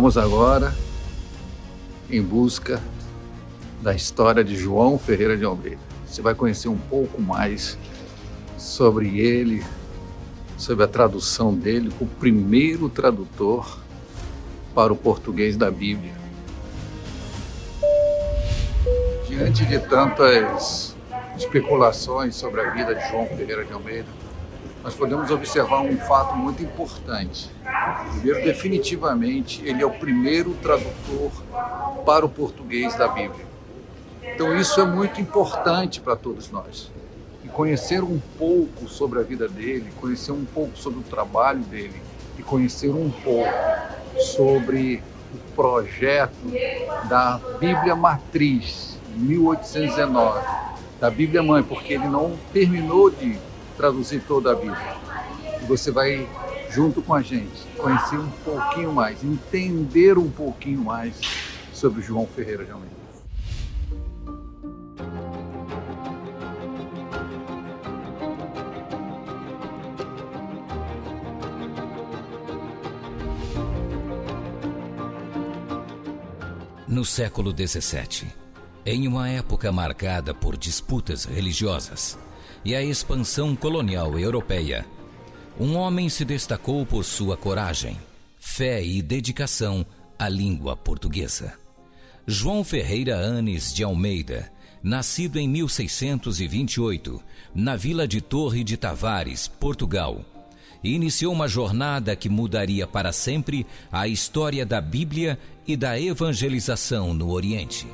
Vamos agora em busca da história de João Ferreira de Almeida. Você vai conhecer um pouco mais sobre ele, sobre a tradução dele, o primeiro tradutor para o português da Bíblia. Diante de tantas especulações sobre a vida de João Ferreira de Almeida, nós podemos observar um fato muito importante. Primeiro, definitivamente, ele é o primeiro tradutor para o português da Bíblia. Então isso é muito importante para todos nós. E conhecer um pouco sobre a vida dele, conhecer um pouco sobre o trabalho dele e conhecer um pouco sobre o projeto da Bíblia Matriz, 1819, da Bíblia Mãe, porque ele não terminou de traduzir toda a Bíblia. E você vai, junto com a gente, conhecer um pouquinho mais, entender um pouquinho mais sobre João Ferreira de Almeida. No século XVII, em uma época marcada por disputas religiosas e a expansão colonial europeia, um homem se destacou por sua coragem, fé e dedicação à língua portuguesa. João Ferreira Anes de Almeida, nascido em 1628, na vila de Torre de Tavares, Portugal, iniciou uma jornada que mudaria para sempre a história da Bíblia e da evangelização no Oriente.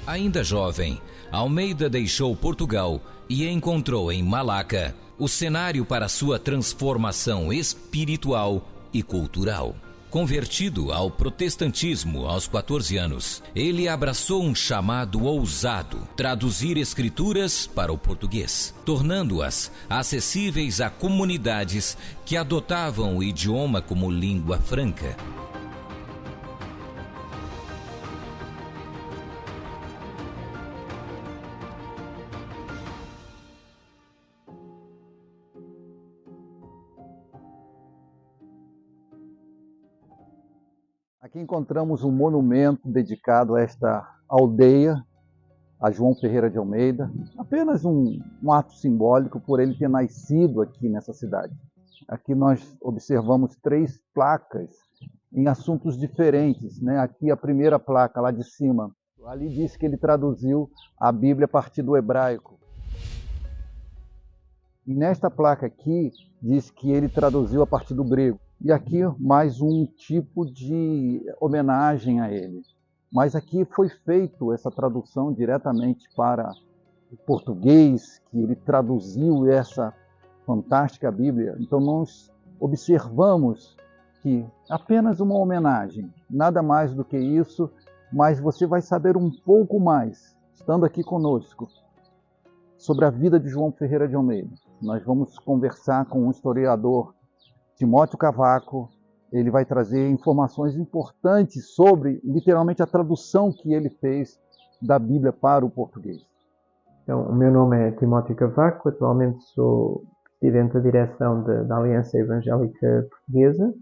Ainda jovem, Almeida deixou Portugal e encontrou em Malaca o cenário para sua transformação espiritual e cultural. Convertido ao protestantismo aos 14 anos, ele abraçou um chamado ousado: traduzir escrituras para o português, tornando-as acessíveis a comunidades que adotavam o idioma como língua franca. Aqui encontramos um monumento dedicado a esta aldeia, a João Ferreira de Almeida. Apenas um ato simbólico por ele ter nascido aqui nessa cidade. Aqui nós observamos 3 placas em assuntos diferentes, né? Aqui a primeira placa lá de cima, ali diz que ele traduziu a Bíblia a partir do hebraico. E nesta placa aqui diz que ele traduziu a partir do grego. E aqui mais um tipo de homenagem a ele. Mas aqui foi feito essa tradução diretamente para o português, que ele traduziu essa fantástica Bíblia. Então nós observamos que apenas uma homenagem, nada mais do que isso, mas você vai saber um pouco mais, estando aqui conosco, sobre a vida de João Ferreira de Almeida. Nós vamos conversar com um historiador, Timóteo Cavaco. Ele vai trazer informações importantes sobre, literalmente, a tradução que ele fez da Bíblia para o português. Então, o meu nome é Timóteo Cavaco, atualmente sou presidente da direção da Aliança Evangélica Portuguesa.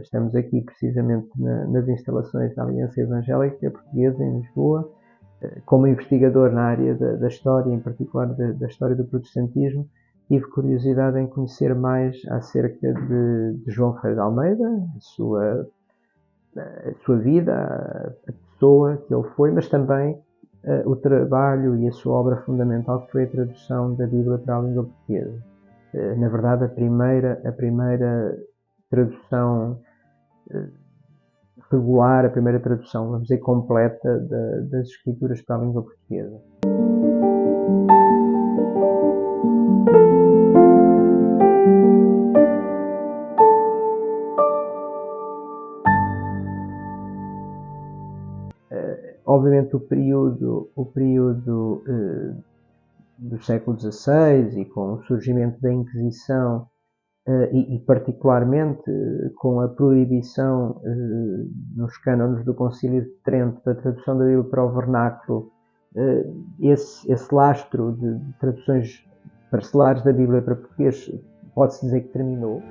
Estamos aqui precisamente nas instalações da Aliança Evangélica Portuguesa, em Lisboa, como investigador na área da história, em particular da história do protestantismo. Tive curiosidade em conhecer mais acerca de João Ferreira de Almeida, a sua vida, a pessoa que ele foi, mas também o trabalho e a sua obra fundamental, que foi a tradução da Bíblia para a língua portuguesa. Na verdade, a primeira tradução regular, a primeira tradução, vamos dizer, completa das Escrituras para a língua portuguesa. Obviamente o período do século XVI e com o surgimento da Inquisição e particularmente com a proibição nos cânones do Concílio de Trento da tradução da Bíblia para o vernáculo, esse lastro de traduções parcelares da Bíblia para português pode-se dizer que terminou.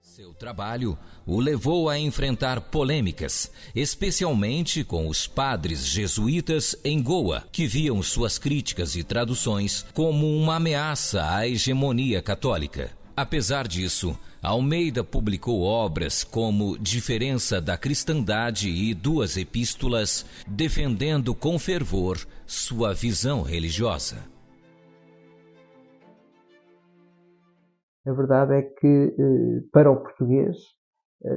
Seu trabalho o levou a enfrentar polêmicas, especialmente com os padres jesuítas em Goa, que viam suas críticas e traduções como uma ameaça à hegemonia católica. Apesar disso, Almeida publicou obras como Diferença da Cristandade e 2 epístolas, defendendo com fervor sua visão religiosa. A verdade é que, para o português,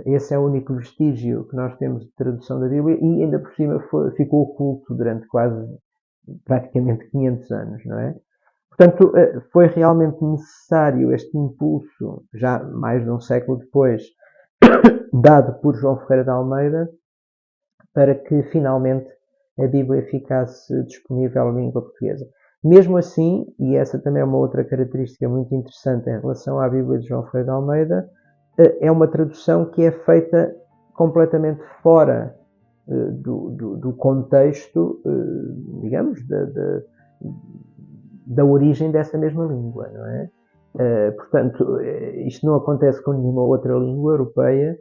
esse é o único vestígio que nós temos de tradução da Bíblia e, ainda por cima, ficou oculto durante praticamente 500 anos, não é? Portanto, foi realmente necessário este impulso, já mais de um século depois, dado por João Ferreira de Almeida, para que, finalmente, a Bíblia ficasse disponível em língua portuguesa. Mesmo assim, e essa também é uma outra característica muito interessante em relação à Bíblia de João Ferreira de Almeida, é uma tradução que é feita completamente fora do contexto, digamos, da origem dessa mesma língua, não é? Portanto, isto não acontece com nenhuma outra língua europeia,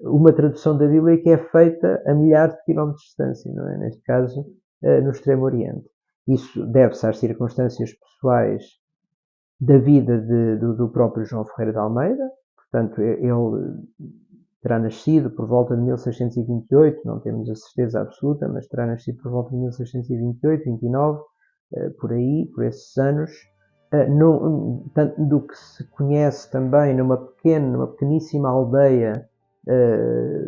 uma tradução da Bíblia que é feita a milhares de quilómetros de distância, não é? Neste caso, no Extremo Oriente. Isso deve-se às circunstâncias pessoais da vida do próprio João Ferreira de Almeida. Portanto, ele terá nascido por volta de 1628, não temos a certeza absoluta, mas terá nascido por volta de 1628, 29, por aí, por esses anos. Tanto do que se conhece também numa pequeníssima aldeia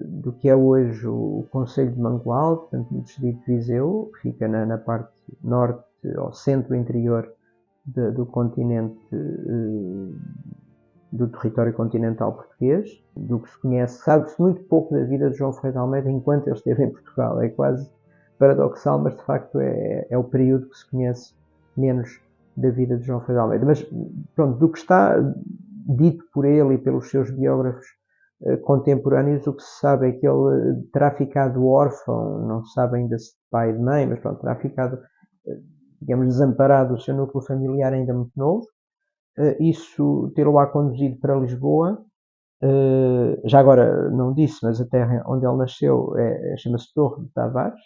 do que é hoje o Concelho de Mangualde, portanto, no distrito de Viseu, que fica na parte norte ou centro interior do continente, do território continental português. Do que se conhece, sabe-se muito pouco da vida de João Ferreira de Almeida enquanto ele esteve em Portugal. É quase paradoxal, mas de facto é o período que se conhece menos da vida de João Ferreira de Almeida. Mas pronto, do que está dito por ele e pelos seus biógrafos contemporâneos, o que se sabe é que ele terá ficado órfão, não se sabe ainda se de pai e de mãe, mas pronto, terá ficado, digamos, desamparado do seu núcleo familiar ainda muito novo. Isso tê-lo-á conduzido para Lisboa. Já agora não disse, mas a terra onde ele nasceu chama-se Torre de Tavares.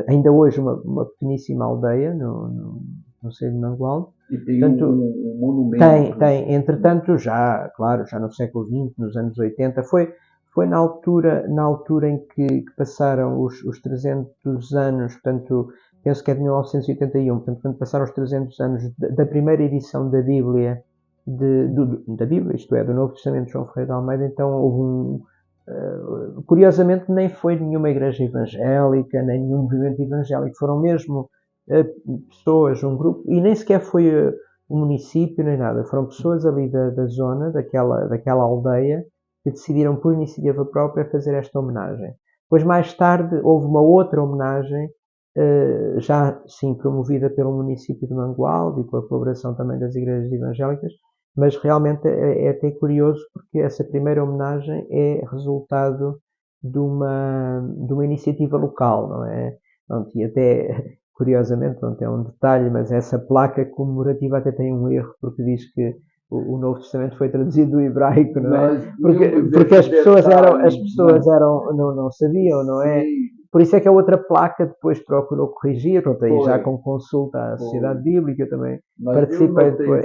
Ainda hoje uma pequeníssima aldeia no Concelho de Mangualde. E tem um monumento. Tem. Entretanto, já no século XX, nos anos 80, foi na altura em que passaram os 300 anos, portanto, penso que é de 1981, portanto, quando passaram os 300 anos da primeira edição da Bíblia, da Bíblia, isto é, do Novo Testamento de João Ferreira de Almeida, então houve curiosamente, nem foi nenhuma igreja evangélica, nem nenhum movimento evangélico, foram mesmo pessoas, um grupo, e nem sequer foi um município nem nada, foram pessoas ali da zona, daquela aldeia, que decidiram por iniciativa própria fazer esta homenagem. Depois, mais tarde, houve uma outra homenagem, já sim promovida pelo município de Mangualde e com a colaboração também das igrejas evangélicas, mas realmente é até curioso porque essa primeira homenagem é resultado de uma iniciativa local, não é? Pronto, e até, curiosamente, pronto, é um detalhe, mas essa placa comemorativa até tem um erro, porque diz que o Novo Testamento foi traduzido do hebraico, não é? Porque as pessoas não sabiam, não é? Por isso é que a outra placa depois procurou corrigir, pronto, aí já com consulta à Sociedade Bíblica também participei depois.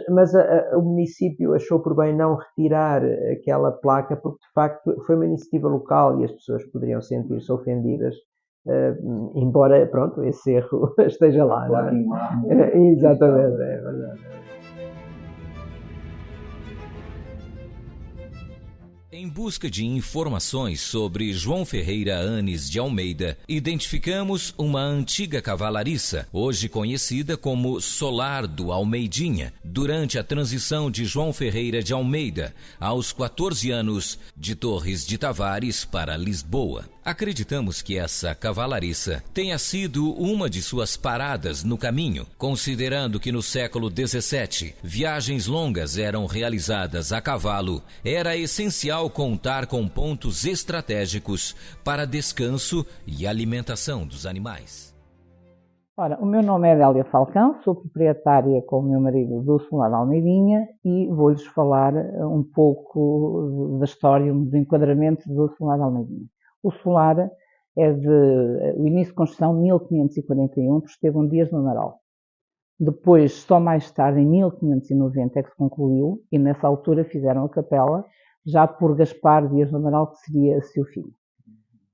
Mas o município achou por bem não retirar aquela placa, porque de facto foi uma iniciativa local e as pessoas poderiam sentir-se ofendidas, embora, pronto, esse erro esteja lá. Claro, não é? Exatamente, é verdade. Em busca de informações sobre João Ferreira Anes de Almeida, identificamos uma antiga cavalariça, hoje conhecida como Solar do Almeidinha, durante a transição de João Ferreira de Almeida, aos 14 anos, de Torres de Tavares para Lisboa. Acreditamos que essa cavalariça tenha sido uma de suas paradas no caminho, considerando que no século XVII, viagens longas eram realizadas a cavalo, era essencial contar com pontos estratégicos para descanso e alimentação dos animais. Ora, o meu nome é Adélia Falcão, sou proprietária com o meu marido do Solar Almeidinha e vou-lhes falar um pouco da história, do enquadramento do Solar Almeidinha. O Solar o início de construção 1541, por Estevão Dias do Amaral. Depois, só mais tarde, em 1590, é que se concluiu e nessa altura fizeram a capela, já por Gaspar Dias do Amaral, que seria seu filho.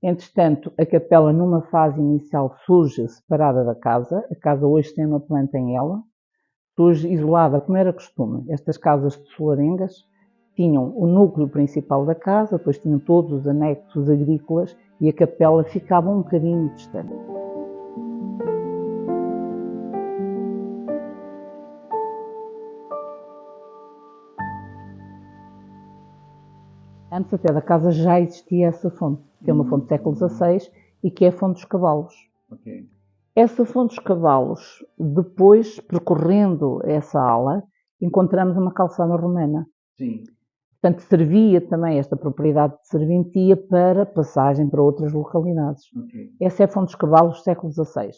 Entretanto, a capela, numa fase inicial, surge separada da casa. A casa hoje tem uma planta em ela. Surge isolada, como era costume. Estas casas de solarengas tinham o núcleo principal da casa, depois tinham todos os anexos agrícolas e a capela ficava um bocadinho distante. Antes até da casa já existia essa fonte, que é uma fonte do século XVI e que é a fonte dos cavalos. Ok. Essa fonte dos cavalos, depois, percorrendo essa ala, encontramos uma calçada romana. Sim. Portanto, servia também esta propriedade de serventia para passagem para outras localidades. Ok. Essa é a fonte dos cavalos do século XVI.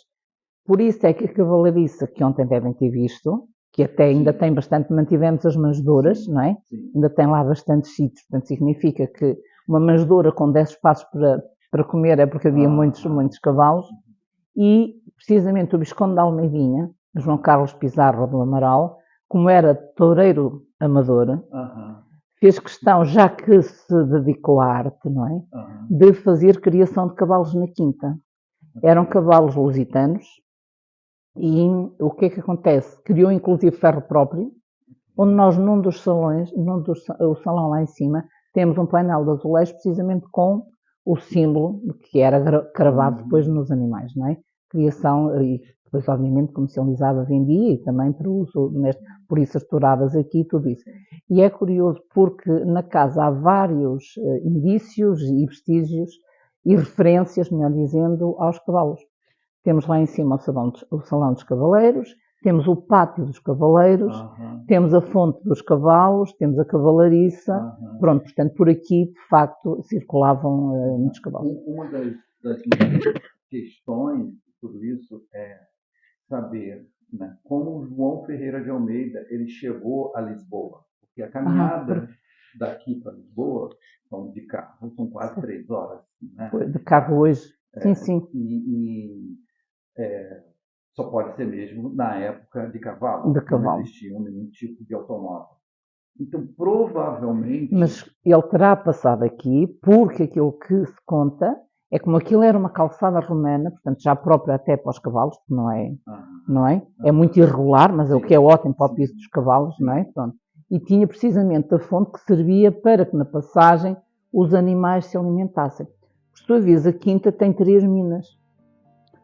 Por isso é que a cavalariça, que ontem devem ter visto, que até ainda tem bastante, mantivemos as manjedouras, não é? Sim. Ainda tem lá bastantes sítios, portanto significa que uma manjedoura com 10 espaços para comer é porque havia muitos cavalos. E, precisamente, o Visconde de Almeidinha, João Carlos Pizarro do Amaral, como era toureiro amador, fez questão, já que se dedicou à arte, não é? De fazer criação de cavalos na quinta. Eram cavalos lusitanos. E o que é que acontece? Criou inclusive ferro próprio, onde nós num dos salões, o salão lá em cima, temos um painel de azulejos precisamente com o símbolo que era cravado depois nos animais, não é? Criação e depois obviamente comercializava, vendia e também para uso doméstico, por isso as touradas aqui, tudo isso. E é curioso porque na casa há vários indícios e vestígios e referências, melhor dizendo, aos cavalos. Temos lá em cima o salão dos cavaleiros, temos o pátio dos cavaleiros, temos a fonte dos cavalos, temos a cavalariça. Pronto, portanto, por aqui, de facto, circulavam muitos cavalos. Uma das questões de tudo isso é saber, né, como João Ferreira de Almeida ele chegou a Lisboa. Porque a caminhada daqui para Lisboa, de carro, são quase 3 horas. Né? De carro hoje, sim. Só pode ser mesmo na época de cavalo. Não existia nenhum tipo de automóvel. Então, provavelmente... Mas ele terá passado aqui porque aquilo que se conta é como aquilo era uma calçada romana, portanto já própria até para os cavalos, não é? É muito irregular, mas é o que é ótimo para o piso dos cavalos, não é? Pronto. E tinha precisamente a fonte que servia para que na passagem os animais se alimentassem. Por sua vez, a quinta tem 3 minas.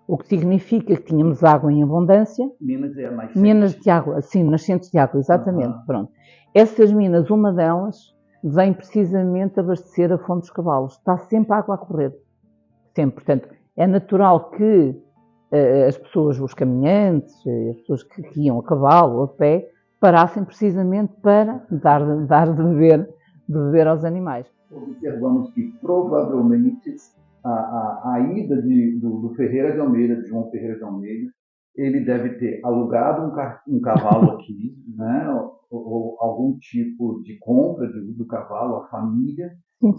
O que significa que tínhamos água em abundância. Minas é nascente. Minas de água, sim, nascentes de água, exatamente. Pronto. Essas minas, uma delas, vem precisamente abastecer a fonte dos cavalos. Está sempre água a correr. Sempre. Portanto, é natural que as pessoas, os caminhantes, as pessoas que iam a cavalo ou a pé, parassem precisamente para dar de beber aos animais. Observamos que provavelmente a ida do Ferreira de Almeida, de João Ferreira de Almeida, ele deve ter alugado um cavalo aqui, né? ou algum tipo de compra do cavalo, a família,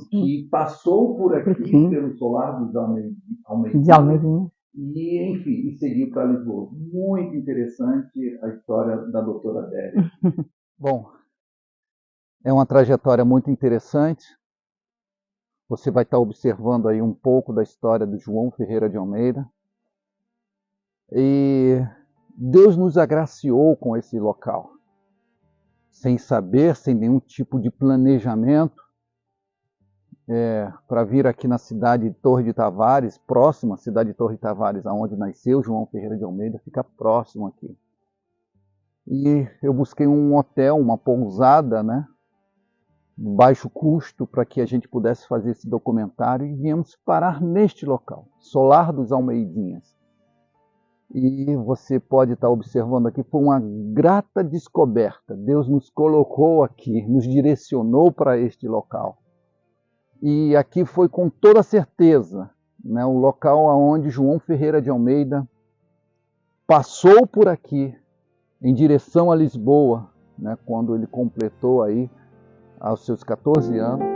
que passou por aqui pelo solar dos Almeidinha, e, enfim, e seguiu para Lisboa. Muito interessante a história da doutora Adélia. Bom, é uma trajetória muito interessante. Você vai estar observando aí um pouco da história do João Ferreira de Almeida. E Deus nos agraciou com esse local. Sem saber, sem nenhum tipo de planejamento, para vir aqui na cidade de Torre de Tavares, próxima à cidade de Torre de Tavares, onde nasceu João Ferreira de Almeida, fica próximo aqui. E eu busquei um hotel, uma pousada, né? De baixo custo, para que a gente pudesse fazer esse documentário, e viemos parar neste local, Solar dos Almeidinhas. E você pode estar observando aqui, foi uma grata descoberta. Deus nos colocou aqui, nos direcionou para este local. E aqui foi com toda certeza, né, o local onde João Ferreira de Almeida passou por aqui em direção a Lisboa, né, quando ele completou aí aos seus 14 anos.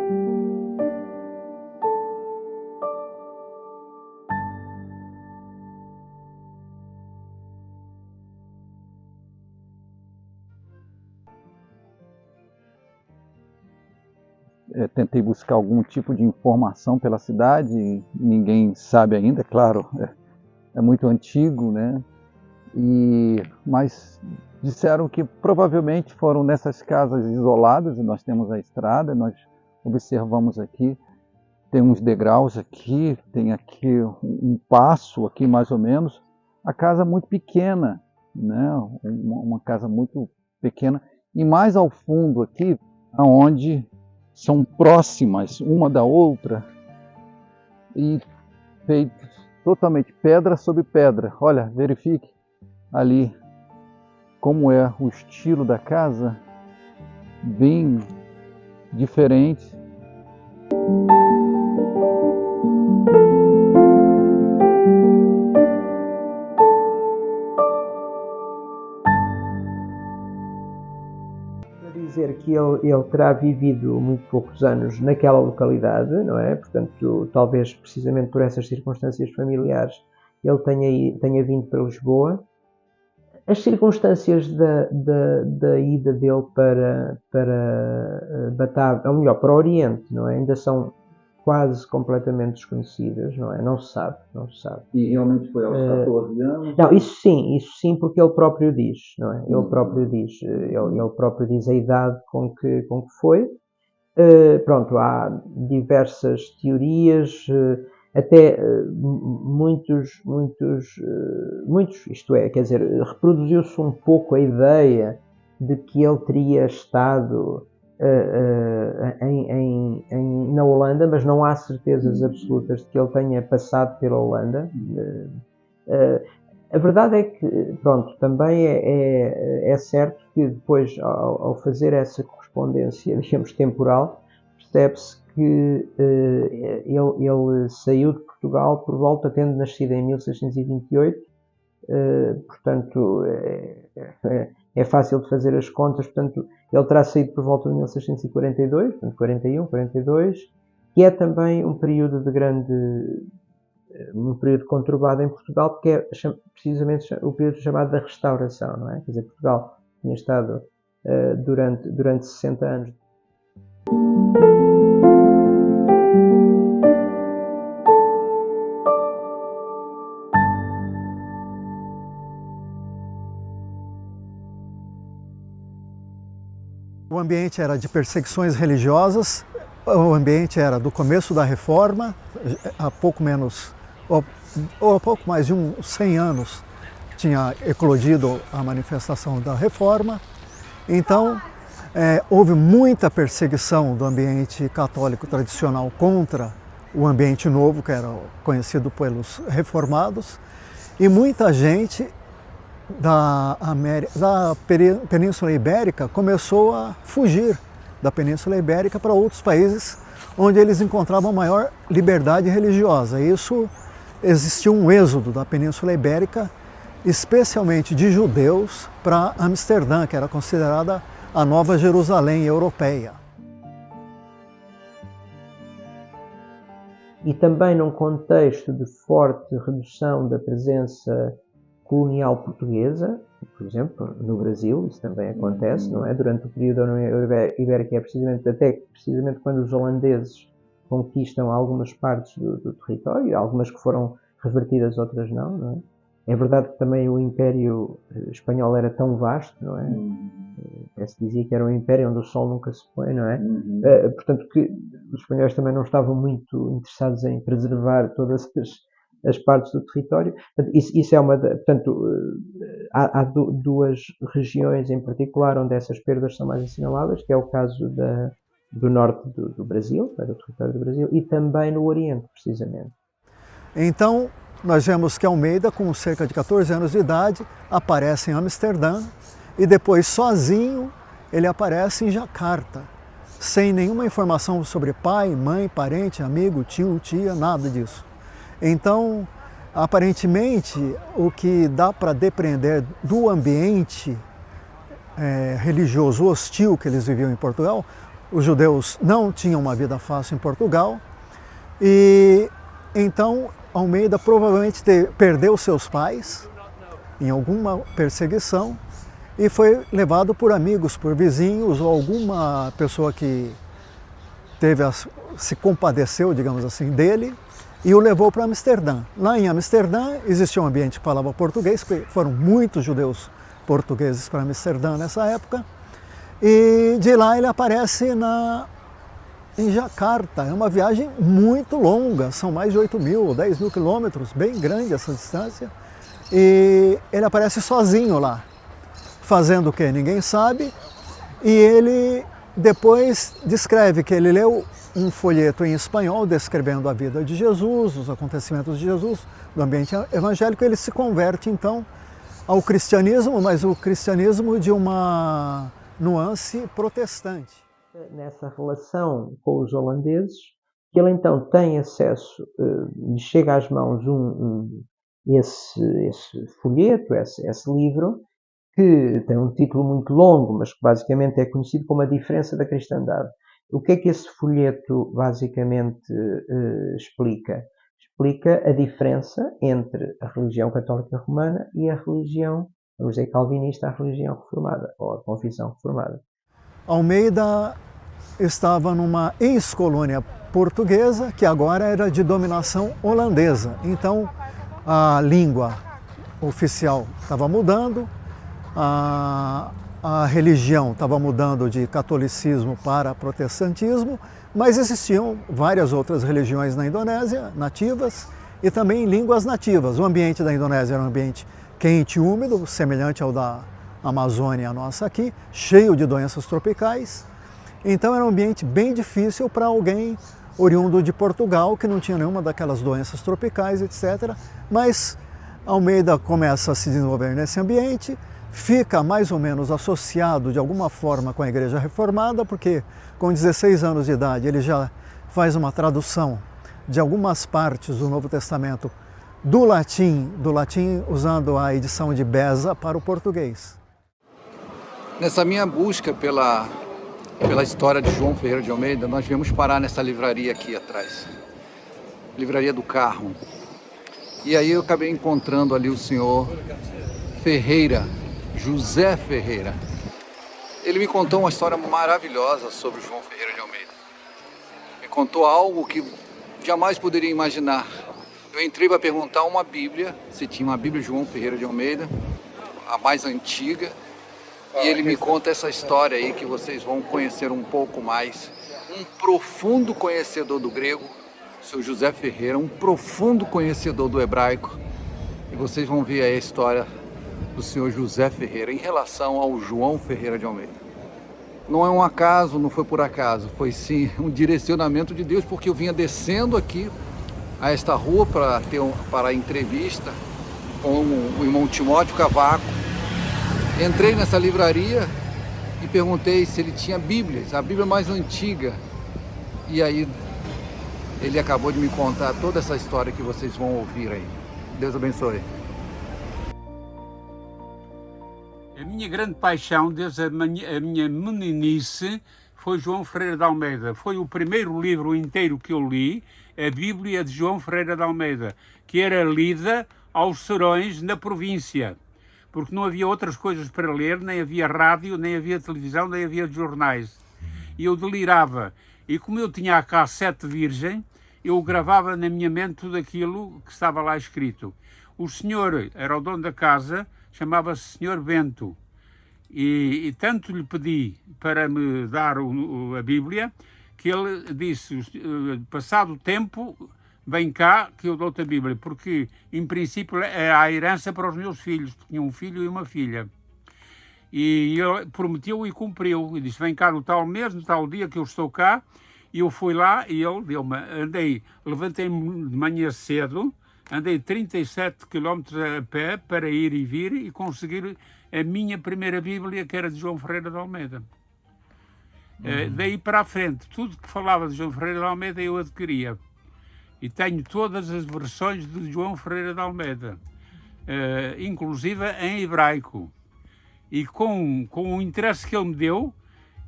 Tentei buscar algum tipo de informação pela cidade, ninguém sabe ainda, claro, é muito antigo, né? Mas disseram que provavelmente foram nessas casas isoladas, e nós temos a estrada, nós observamos aqui, tem uns degraus aqui, tem aqui um passo aqui mais ou menos, a casa muito pequena, né? Uma casa muito pequena, e mais ao fundo aqui, onde são próximas uma da outra e feitos totalmente pedra sobre pedra. Olha, verifique ali como é o estilo da casa, bem diferente. Dizer que ele terá vivido muito poucos anos naquela localidade, não é? Portanto, talvez precisamente por essas circunstâncias familiares ele tenha vindo para Lisboa. As circunstâncias da ida dele para Batávia, ou melhor, para o Oriente, não é? Ainda são quase completamente desconhecidas, não é? Não se sabe. E realmente foi aos 14 anos? Não, isso sim, porque ele próprio diz, não é? Ele próprio diz a idade com que foi. Pronto, há diversas teorias, até muitos, isto é, quer dizer, reproduziu-se um pouco a ideia de que ele teria estado na Holanda, mas não há certezas absolutas de que ele tenha passado pela Holanda. A verdade é que, pronto, também é certo que depois, ao fazer essa correspondência, digamos, temporal, percebe-se que ele saiu de Portugal por volta, tendo nascido em 1628, portanto, é fácil de fazer as contas, portanto, ele terá saído por volta de 1642, portanto, 41, 42, que é também um período conturbado em Portugal, porque é precisamente o período chamado da Restauração, não é? Quer dizer, Portugal tinha estado durante 60 anos. O ambiente era de perseguições religiosas, o ambiente era do começo da Reforma, há pouco mais de 100 anos tinha eclodido a manifestação da Reforma. Então, houve muita perseguição do ambiente católico tradicional contra o ambiente novo, que era conhecido pelos reformados, e muita gente da Península Ibérica começou a fugir da Península Ibérica para outros países onde eles encontravam maior liberdade religiosa. Isso existiu um êxodo da Península Ibérica, especialmente de judeus, para Amsterdã, que era considerada a Nova Jerusalém europeia. E também num contexto de forte redução da presença colonial portuguesa, por exemplo, no Brasil, isso também acontece, não é? Durante o período da União Ibérica, é precisamente quando os holandeses conquistam algumas partes do território, algumas que foram revertidas, outras não é? É verdade que também o Império Espanhol era tão vasto, não é? Se dizia que era um império onde o sol nunca se põe, não é? Portanto, que os espanhóis também não estavam muito interessados em preservar todas as partes do território. Portanto, isso é há duas regiões em particular onde essas perdas são mais assinaláveis, que é o caso do norte do Brasil, do território do Brasil, e também no Oriente, precisamente. Então, nós vemos que Almeida, com cerca de 14 anos de idade, aparece em Amsterdã e depois, sozinho, ele aparece em Jacarta, sem nenhuma informação sobre pai, mãe, parente, amigo, tio, tia, nada disso. Então, Aparentemente, o que dá para depreender do ambiente religioso hostil que eles viviam em Portugal, os judeus não tinham uma vida fácil em Portugal, e então Almeida provavelmente perdeu seus pais em alguma perseguição e foi levado por amigos, por vizinhos ou alguma pessoa que se compadeceu, digamos assim, dele e o levou para Amsterdã. Lá em Amsterdã existia um ambiente que falava português, porque foram muitos judeus portugueses para Amsterdã nessa época, e de lá ele aparece em Jacarta. É uma viagem muito longa, são mais de 8.000 ou 10.000 quilômetros, bem grande essa distância, e ele aparece sozinho lá, fazendo o que? Ninguém sabe, e ele depois descreve que ele leu um folheto em espanhol descrevendo a vida de Jesus, os acontecimentos de Jesus, do ambiente evangélico. Ele se converte então ao cristianismo, mas o cristianismo de uma nuance protestante. Nessa relação com os holandeses, que ele então tem acesso, lhe chega às mãos esse folheto, esse livro, que tem um título muito longo, mas que basicamente é conhecido como A Diferença da Cristandade. O que é que esse folheto basicamente explica? Explica a diferença entre a religião católica romana e a religião, vamos dizer, calvinista, a religião reformada, ou a confissão reformada. Almeida estava numa ex-colônia portuguesa, que agora era de dominação holandesa. Então, a língua oficial estava mudando, a religião estava mudando de catolicismo para protestantismo, mas existiam várias outras religiões na Indonésia, nativas, e também línguas nativas. O ambiente da Indonésia era um ambiente quente e úmido, semelhante ao da Amazônia nossa aqui, cheio de doenças tropicais. Então era um ambiente bem difícil para alguém oriundo de Portugal, que não tinha nenhuma daquelas doenças tropicais, etc. Mas Almeida começa a se desenvolver nesse ambiente, fica mais ou menos associado de alguma forma com a Igreja Reformada, porque com 16 anos de idade ele já faz uma tradução de algumas partes do Novo Testamento do latim usando a edição de Beza para o português. Nessa minha busca pela história de João Ferreira de Almeida, nós viemos parar nessa livraria aqui atrás, Livraria do Carmo. E aí eu acabei encontrando ali o senhor Ferreira, José Ferreira. Ele me contou uma história maravilhosa sobre João Ferreira de Almeida. Me contou algo que jamais poderia imaginar. Eu entrei para perguntar uma Bíblia, se tinha uma Bíblia de João Ferreira de Almeida, a mais antiga, e ele me conta essa história aí que vocês vão conhecer um pouco mais. Um profundo conhecedor do grego, o seu José Ferreira, um profundo conhecedor do hebraico, e vocês vão ver aí a história do senhor José Ferreira em relação ao João Ferreira de Almeida. Não é um acaso, não foi por acaso, foi sim um direcionamento de Deus, porque eu vinha descendo aqui a esta rua para a entrevista com o irmão Timóteo Cavaco. Entrei nessa livraria e perguntei se ele tinha Bíblias, a Bíblia mais antiga, e aí ele acabou de me contar toda essa história que vocês vão ouvir aí. Deus abençoe. A minha grande paixão desde a minha meninice foi João Ferreira de Almeida. Foi o primeiro livro inteiro que eu li, a Bíblia de João Ferreira de Almeida, que era lida aos serões na província, porque não havia outras coisas para ler, nem havia rádio, nem havia televisão, nem havia jornais. E eu delirava. E como eu tinha a cassete virgem, eu gravava na minha mente tudo aquilo que estava lá escrito. O senhor era o dono da casa, chamava-se Senhor Bento, e tanto lhe pedi para me dar a Bíblia, que ele disse, passado o tempo, vem cá que eu dou-te a Bíblia, porque em princípio é a herança para os meus filhos, tinha um filho e uma filha. E ele prometeu e cumpriu, e disse, vem cá no tal mês, no tal dia que eu estou cá, e eu fui lá e ele deu-me, levantei-me de manhã cedo, andei 37 km a pé para ir e vir e conseguir a minha primeira Bíblia, que era de João Ferreira de Almeida. Daí para a frente, tudo que falava de João Ferreira de Almeida eu adquiria. e tenho todas as versões de João Ferreira de Almeida, inclusive em hebraico. E com o interesse que ele me deu,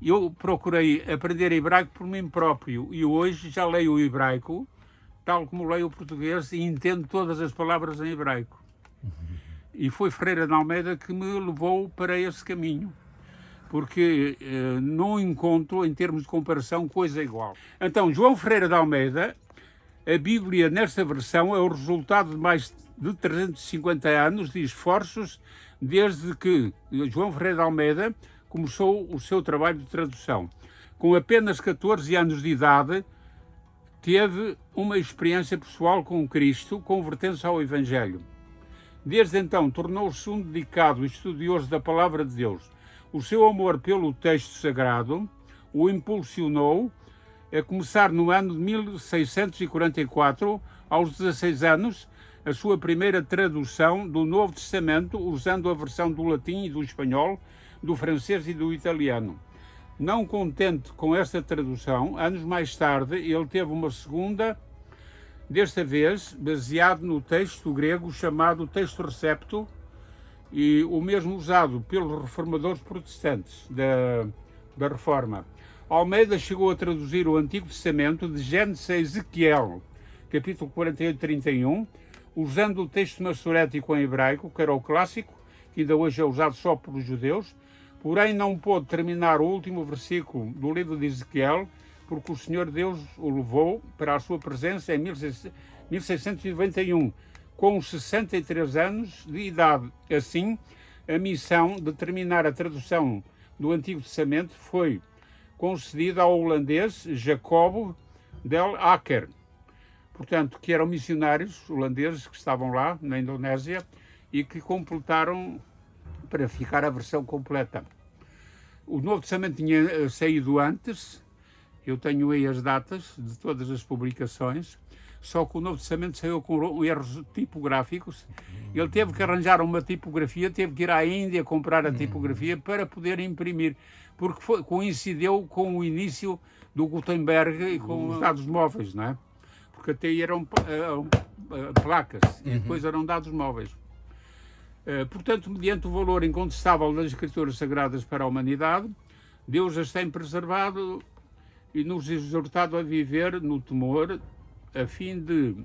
eu procurei aprender hebraico por mim próprio e hoje já leio o hebraico, tal como leio o português, e entendo todas as palavras em hebraico. E foi Ferreira de Almeida que me levou para esse caminho, porque não encontro, em termos de comparação, coisa igual. Então, João Ferreira de Almeida, a Bíblia nesta versão é o resultado de mais de 350 anos de esforços desde que João Ferreira de Almeida começou o seu trabalho de tradução. Com apenas 14 anos de idade, teve uma experiência pessoal com Cristo, convertendo-se ao Evangelho. Desde então, tornou-se um dedicado estudioso da Palavra de Deus. O seu amor pelo texto sagrado o impulsionou a começar no ano de 1644, aos 16 anos, a sua primeira tradução do Novo Testamento, usando a versão do latim e do espanhol, do francês e do italiano. Não contente com esta tradução, anos mais tarde ele teve uma segunda, desta vez baseado no texto grego chamado Texto Recepto, e o mesmo usado pelos reformadores protestantes da Reforma. Almeida chegou a traduzir o Antigo Testamento de Gênesis a Ezequiel, capítulo 48 e 31, usando o texto maçorético em hebraico, que era o clássico, que ainda hoje é usado só pelos judeus, porém não pôde terminar o último versículo do livro de Ezequiel, porque o Senhor Deus o levou para a sua presença em 1691, com 63 anos de idade. Assim, a missão de terminar a tradução do Antigo Testamento foi concedida ao holandês Jacob del Akker, portanto, que eram missionários holandeses que estavam lá na Indonésia e que completaram para ficar a versão completa. O Novo Testamento tinha saído antes, eu tenho aí as datas de todas as publicações, só que o Novo Testamento saiu com erros tipográficos. Ele teve que arranjar uma tipografia, teve que ir à Índia comprar a tipografia para poder imprimir, porque coincidiu com o início do Gutenberg e com os dados móveis, não é? Porque até aí eram placas e depois eram dados móveis. Portanto, mediante o valor incontestável das Escrituras Sagradas para a humanidade, Deus as tem preservado e nos exortado a viver no temor, a fim de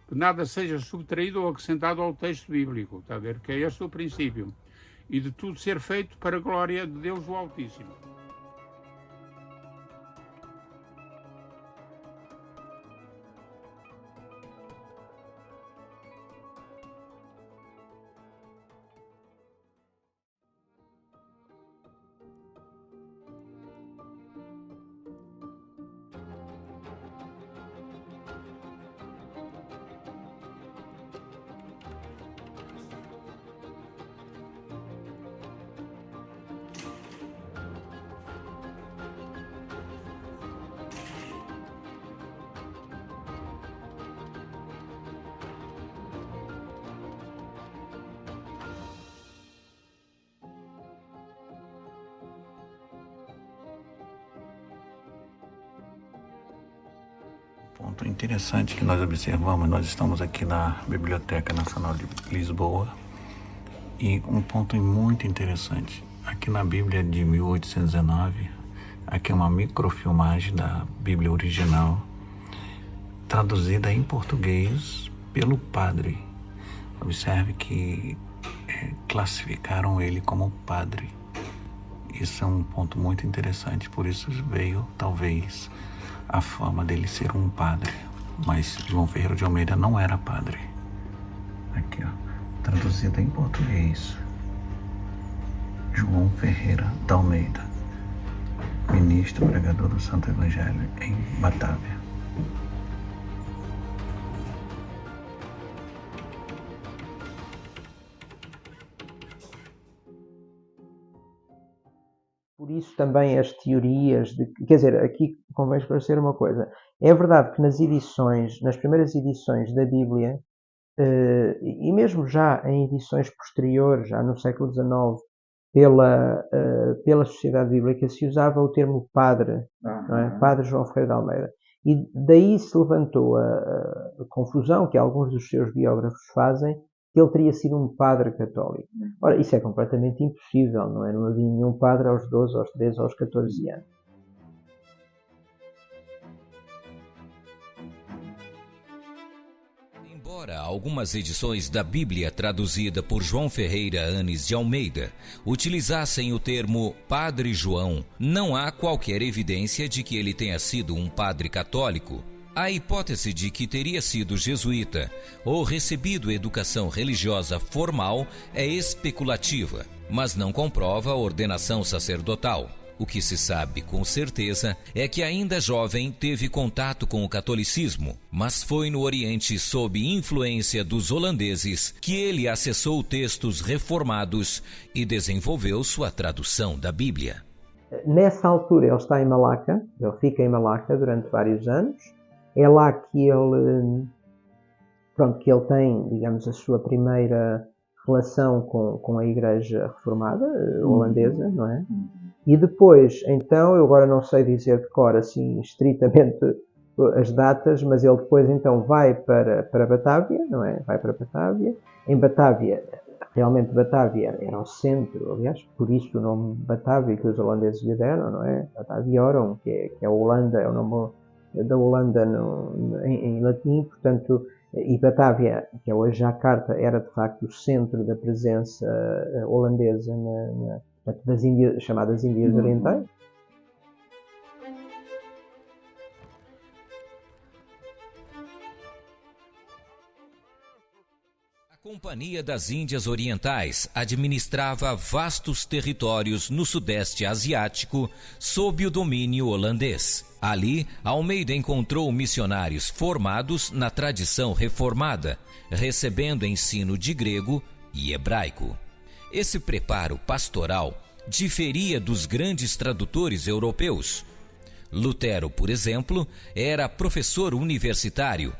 que nada seja subtraído ou acrescentado ao texto bíblico, está a ver? Que é este o princípio. E de tudo ser feito para a glória de Deus o Altíssimo. Ponto interessante que nós observamos, nós estamos aqui na Biblioteca Nacional de Lisboa, e um ponto muito interessante, aqui na Bíblia de 1819, aqui é uma microfilmagem da Bíblia original, traduzida em português pelo padre. Observe que classificaram ele como padre. Isso é um ponto muito interessante, por isso veio, talvez, a fama dele ser um padre, mas João Ferreira de Almeida não era padre. Aqui, ó, traduzida em português. João Ferreira de Almeida, ministro pregador do Santo Evangelho em Batávia. Por isso também as teorias de... Quer dizer, aqui convém esclarecer uma coisa. É verdade que nas primeiras edições da Bíblia, e mesmo já em edições posteriores, já no século XIX, pela Sociedade Bíblica, se usava o termo padre, não é? Padre João Ferreira de Almeida. E daí se levantou a confusão que alguns dos seus biógrafos fazem, que ele teria sido um padre católico. Ora, isso é completamente impossível, não é? Não havia nenhum padre aos 12, aos 13, aos 14 anos. Embora algumas edições da Bíblia traduzida por João Ferreira Anes de Almeida utilizassem o termo Padre João, não há qualquer evidência de que ele tenha sido um padre católico. A hipótese de que teria sido jesuíta ou recebido educação religiosa formal é especulativa, mas não comprova a ordenação sacerdotal. O que se sabe com certeza é que ainda jovem teve contato com o catolicismo, mas foi no Oriente sob influência dos holandeses que ele acessou textos reformados e desenvolveu sua tradução da Bíblia. Nessa altura ele está em Malaca, ele fica em Malaca durante vários anos. É lá que ele tem, digamos, a sua primeira relação com a Igreja Reformada holandesa, não é? E depois, então, eu agora não sei dizer de cor, assim, estritamente as datas, mas ele depois, então, vai para Batávia, não é? Vai para Batávia. Em Batávia, realmente Batávia era o centro, aliás, por isso o nome Batávia que os holandeses lhe deram, não é? Bataviorum, que é a Holanda, é o nome da Holanda em latim, portanto, e Batávia, que é hoje Jakarta, era de facto o centro da presença holandesa das Índias, chamadas Índias Orientais. A Companhia das Índias Orientais administrava vastos territórios no Sudeste Asiático sob o domínio holandês. Ali, Almeida encontrou missionários formados na tradição reformada, recebendo ensino de grego e hebraico. Esse preparo pastoral diferia dos grandes tradutores europeus. Lutero, por exemplo, era professor universitário.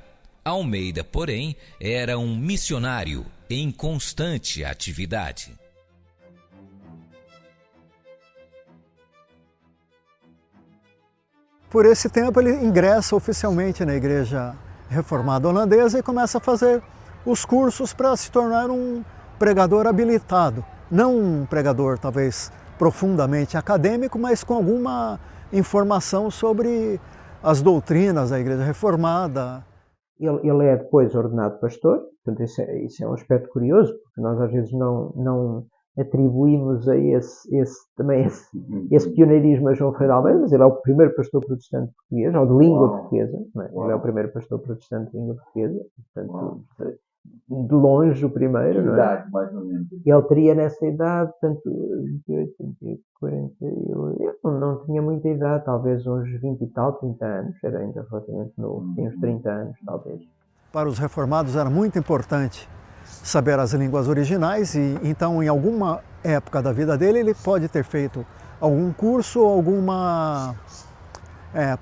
Almeida, porém, era um missionário em constante atividade. Por esse tempo ele ingressa oficialmente na Igreja Reformada Holandesa e começa a fazer os cursos para se tornar um pregador habilitado. Não um pregador talvez profundamente acadêmico, mas com alguma informação sobre as doutrinas da Igreja Reformada. Ele é depois ordenado pastor, portanto isso é um aspecto curioso, porque nós às vezes não atribuímos a esse pioneirismo a João Ferreira de Almeida, mas ele é o primeiro pastor protestante português, ou de língua portuguesa, não é? Ele é o primeiro pastor protestante de língua portuguesa, portanto, de longe o primeiro, não é? Mais ou menos. Ele teria nessa idade, portanto, 28, 40, eu não tinha muita idade, talvez uns 20 e tal, 30 anos, era ainda relativamente novo, tinha uns 30 anos, talvez. Para os reformados era muito importante saber as línguas originais e então em alguma época da vida dele ele pode ter feito algum curso, alguma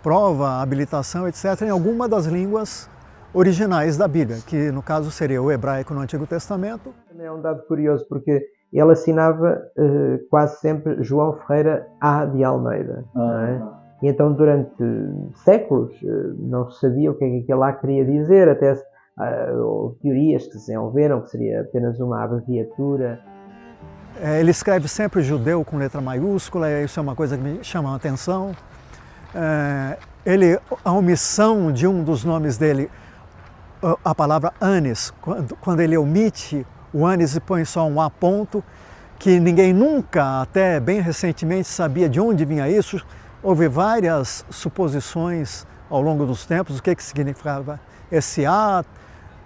prova, habilitação, etc. em alguma das línguas originais da Bíblia, que no caso seria o hebraico no Antigo Testamento. É um dado curioso porque ele assinava quase sempre João Ferreira A. de Almeida, não é? E então durante séculos não se sabia o que é que aquele A queria dizer, até teorias que se desenvolveram, que seria apenas uma abreviatura. Ele escreve sempre judeu com letra maiúscula, isso é uma coisa que me chama a atenção. A omissão de um dos nomes dele, a palavra anis, quando ele omite o anis e põe só um A ponto, que ninguém nunca, até bem recentemente, sabia de onde vinha isso. Houve várias suposições ao longo dos tempos, o que significava esse A.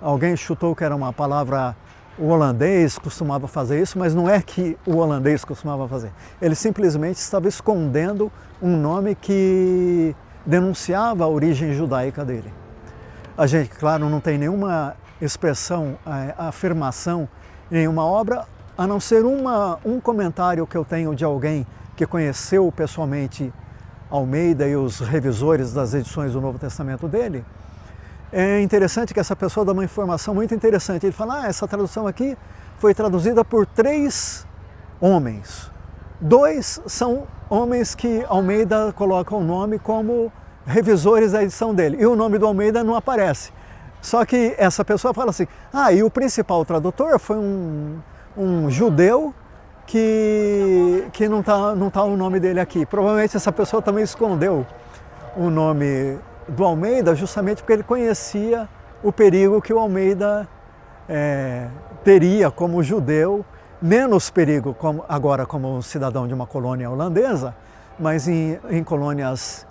Alguém chutou que era uma palavra, o holandês costumava fazer isso, mas não é que o holandês costumava fazer. Ele simplesmente estava escondendo um nome que denunciava a origem judaica dele. A gente, claro, não tem nenhuma expressão, afirmação, nenhuma obra, a não ser um comentário que eu tenho de alguém que conheceu pessoalmente Almeida e os revisores das edições do Novo Testamento dele. É interessante que essa pessoa dá uma informação muito interessante. Ele fala, essa tradução aqui foi traduzida por 3 homens. 2 são homens que Almeida coloca o nome como revisores da edição dele, e o nome do Almeida não aparece. Só que essa pessoa fala assim, e o principal tradutor foi um judeu que não tá o nome dele aqui. Provavelmente essa pessoa também escondeu o nome do Almeida justamente porque ele conhecia o perigo que o Almeida teria como judeu, menos perigo agora como cidadão de uma colônia holandesa, mas em colônias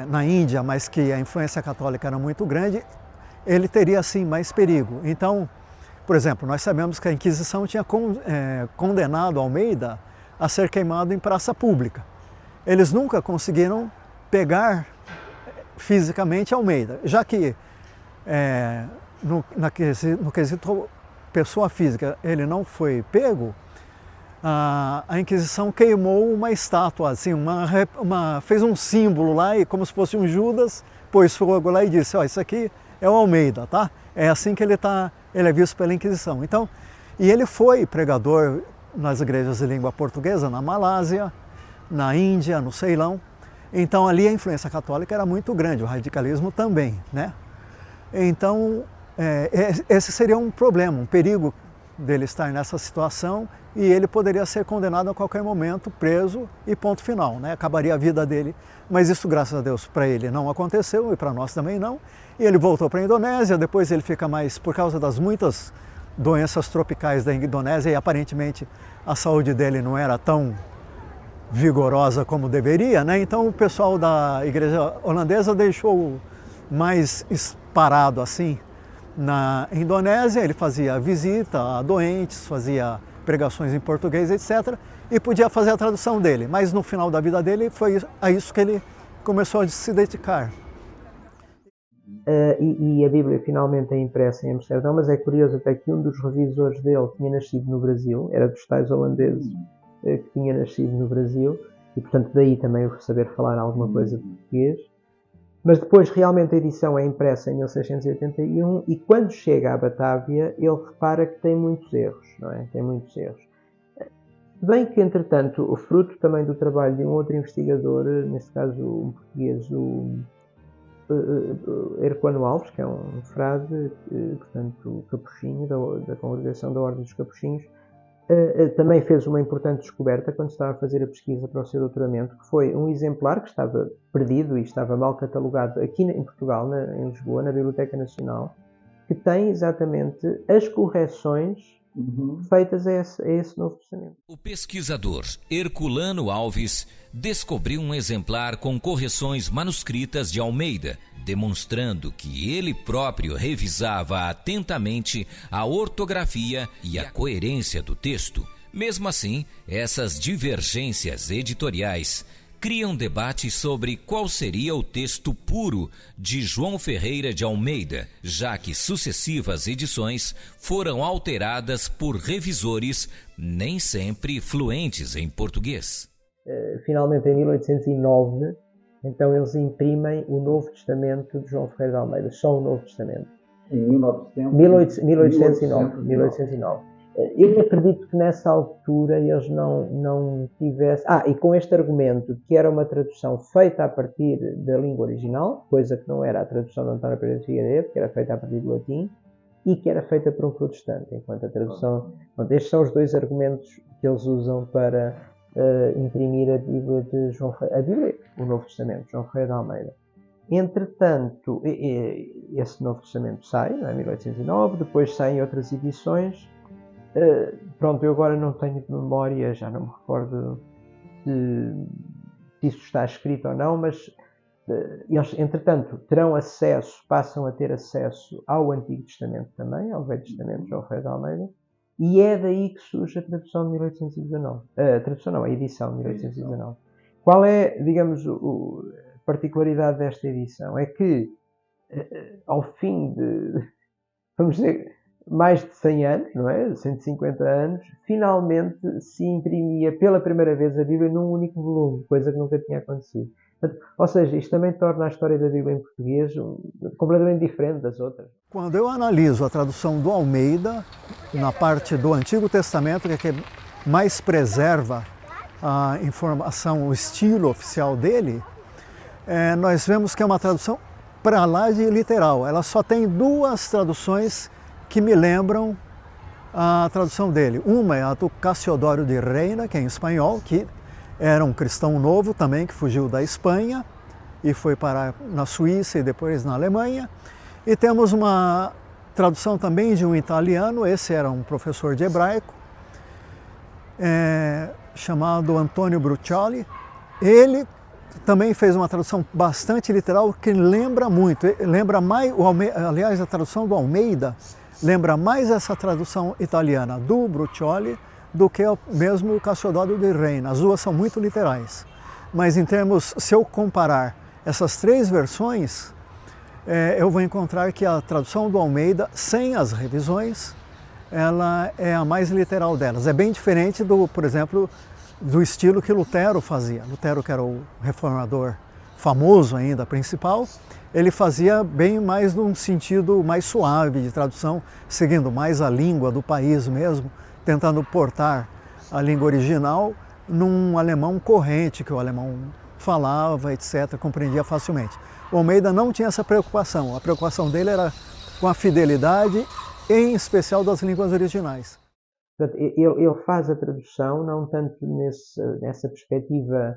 na Índia, mas que a influência católica era muito grande, ele teria sim mais perigo. Então, por exemplo, nós sabemos que a Inquisição tinha condenado Almeida a ser queimado em praça pública. Eles nunca conseguiram pegar fisicamente Almeida, já que no quesito pessoa física ele não foi pego, a Inquisição queimou uma estátua, assim, fez um símbolo lá, e como se fosse um Judas, pôs fogo lá e disse, isso aqui é o Almeida, tá? É assim que ele é visto pela Inquisição. Então, e ele foi pregador nas igrejas de língua portuguesa, na Malásia, na Índia, no Ceilão. Então ali a influência católica era muito grande, o radicalismo também, né? Então esse seria um problema, um perigo dele estar nessa situação, e ele poderia ser condenado a qualquer momento, preso e ponto final, né? Acabaria a vida dele. Mas isso, graças a Deus, para ele não aconteceu e para nós também não. E ele voltou para a Indonésia, depois ele fica mais, por causa das muitas doenças tropicais da Indonésia, e aparentemente a saúde dele não era tão vigorosa como deveria, né? Então o pessoal da igreja holandesa deixou mais parado assim na Indonésia. Ele fazia visita a doentes, fazia pregações em português, etc. E podia fazer a tradução dele, mas no final da vida dele foi a isso que ele começou a se dedicar. E a Bíblia finalmente é impressa em Amsterdão, mas é curioso até que um dos revisores dele tinha nascido no Brasil, era dos tais holandeses que tinha nascido no Brasil, e portanto daí também o saber falar alguma coisa de português. Mas depois realmente a edição é impressa em 1681, e quando chega à Batávia ele repara que tem muitos erros, não é? Tem muitos erros. Bem que, entretanto, o fruto também do trabalho de um outro investigador, neste caso um português, o Herculano Alves, que é um frade, portanto, capuchinho, da congregação da Ordem dos Capuchinhos, também fez uma importante descoberta quando estava a fazer a pesquisa para o seu doutoramento, que foi um exemplar que estava perdido e estava mal catalogado aqui em Portugal, em Lisboa, na Biblioteca Nacional, que tem exatamente as correções feitas a esse Novo Testamento. O pesquisador Herculano Alves descobriu um exemplar com correções manuscritas de Almeida, demonstrando que ele próprio revisava atentamente a ortografia e a coerência do texto. Mesmo assim, essas divergências editoriais criam debate sobre qual seria o texto puro de João Ferreira de Almeida, já que sucessivas edições foram alteradas por revisores nem sempre fluentes em português. Finalmente, em 1809, então eles imprimem o Novo Testamento de João Ferreira de Almeida, só o Novo Testamento. Em 1809. Eu acredito que nessa altura eles não tivessem... e com este argumento que era uma tradução feita a partir da língua original, coisa que não era a tradução de António Pereira de Figueiredo, que era feita a partir do latim, e que era feita por um protestante, enquanto a tradução... Estes são os dois argumentos que eles usam para imprimir a Bíblia de João Ferreira... A Bíblia, o Novo Testamento de João Ferreira de Almeida. Entretanto, esse Novo Testamento sai, em 1809, depois saem outras edições. Eu agora não tenho de memória, já não me recordo se isso está escrito ou não, mas eles, entretanto, passam a ter acesso ao Antigo Testamento também, ao Velho Testamento de João Ferreira de Almeida, e é daí que surge a tradução de 1819. A edição de 1819. Qual é, digamos, a particularidade desta edição? É que, ao fim de, vamos dizer, mais de 100 anos, não é? 150 anos, finalmente se imprimia pela primeira vez a Bíblia num único volume, coisa que nunca tinha acontecido. Ou seja, isto também torna a história da Bíblia em português completamente diferente das outras. Quando eu analiso a tradução do Almeida, na parte do Antigo Testamento, que é que mais preserva a informação, o estilo oficial dele, nós vemos que é uma tradução para lá de literal. Ela só tem duas traduções que me lembram a tradução dele. Uma é a do Cassiodoro de Reina, que é em espanhol, que era um cristão novo também, que fugiu da Espanha e foi parar na Suíça e depois na Alemanha. E temos uma tradução também de um italiano, esse era um professor de hebraico, chamado Antonio Brucioli. Ele também fez uma tradução bastante literal que lembra muito, lembra mais, aliás, a tradução do Almeida lembra mais essa tradução italiana do Brucioli do que mesmo o Cassiodoro de Reina. As duas são muito literais. Mas em termos, se eu comparar essas três versões, eu vou encontrar que a tradução do Almeida, sem as revisões, ela é a mais literal delas. É bem diferente do, por exemplo, do estilo que Lutero fazia. Lutero, que era o reformador famoso ainda, principal, ele fazia bem mais num sentido mais suave de tradução, seguindo mais a língua do país mesmo, tentando portar a língua original num alemão corrente, que o alemão falava, etc., compreendia facilmente. O Almeida não tinha essa preocupação. A preocupação dele era com a fidelidade, em especial das línguas originais. Portanto, ele faz a tradução não tanto nessa perspectiva,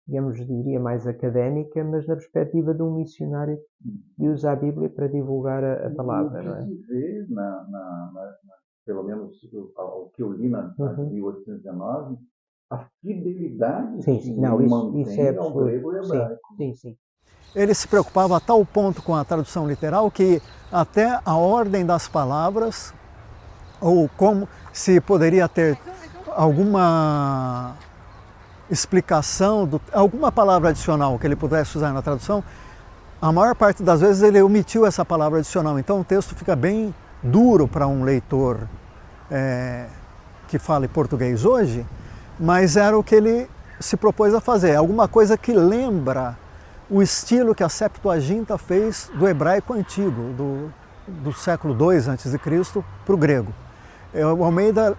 digamos, diria mais académica, mas na perspectiva de um missionário que usa a Bíblia para divulgar a palavra, não é? O que se vê, pelo menos ao que eu li na 1819, a fidelidade Sim, não, isso é ao grego e hebraico. Sim. Ele se preocupava a tal ponto com a tradução literal que até a ordem das palavras, ou como se poderia ter alguma explicação, alguma palavra adicional que ele pudesse usar na tradução, a maior parte das vezes ele omitiu essa palavra adicional. Então o texto fica bem duro para um leitor que fala português hoje, mas era o que ele se propôs a fazer, alguma coisa que lembra o estilo que a Septuaginta fez do hebraico antigo, do século II a.C. para o grego. O Almeida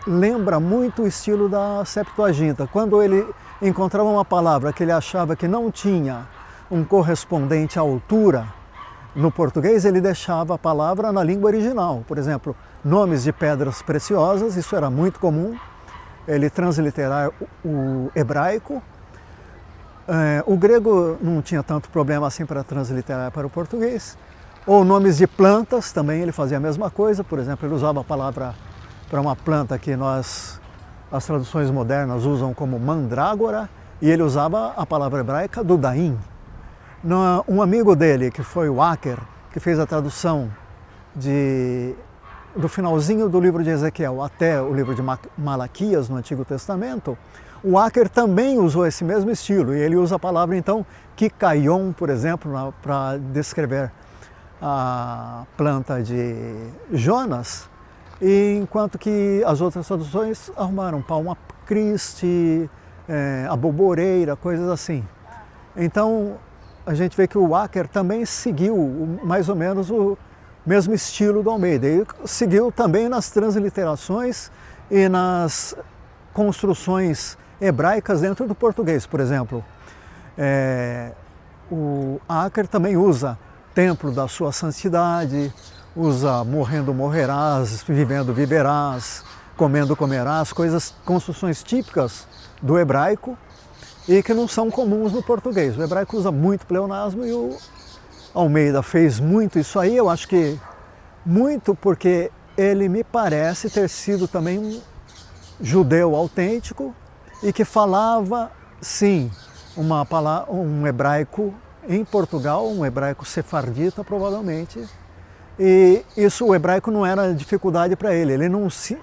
lembra muito o estilo da Septuaginta. Quando ele encontrava uma palavra que ele achava que não tinha um correspondente à altura no português, ele deixava a palavra na língua original. Por exemplo, nomes de pedras preciosas, isso era muito comum, ele transliterar o hebraico. O grego não tinha tanto problema assim para transliterar para o português. Ou nomes de plantas, também ele fazia a mesma coisa. Por exemplo, ele usava a palavra para uma planta que as traduções modernas usam como mandrágora, e ele usava a palavra hebraica dudaim. Um amigo dele, que foi o Acker, que fez a tradução do finalzinho do livro de Ezequiel até o livro de Malaquias, no Antigo Testamento, o Acker também usou esse mesmo estilo, e ele usa a palavra, então, kikaion, por exemplo, para descrever a planta de Jonas, enquanto que as outras traduções arrumaram palma Christi, aboboreira, coisas assim. Então, a gente vê que o Acker também seguiu mais ou menos o mesmo estilo do Almeida, e seguiu também nas transliterações e nas construções hebraicas dentro do português. Por exemplo, o Acker também usa templo da sua santidade, usa morrendo morrerás, vivendo viverás, comendo comerás, construções típicas do hebraico e que não são comuns no português. O hebraico usa muito pleonasmo e o Almeida fez muito isso aí. Eu acho que muito porque ele me parece ter sido também um judeu autêntico e que falava, sim, um hebraico em Portugal, um hebraico sefardita provavelmente, e isso, o hebraico não era dificuldade para ele,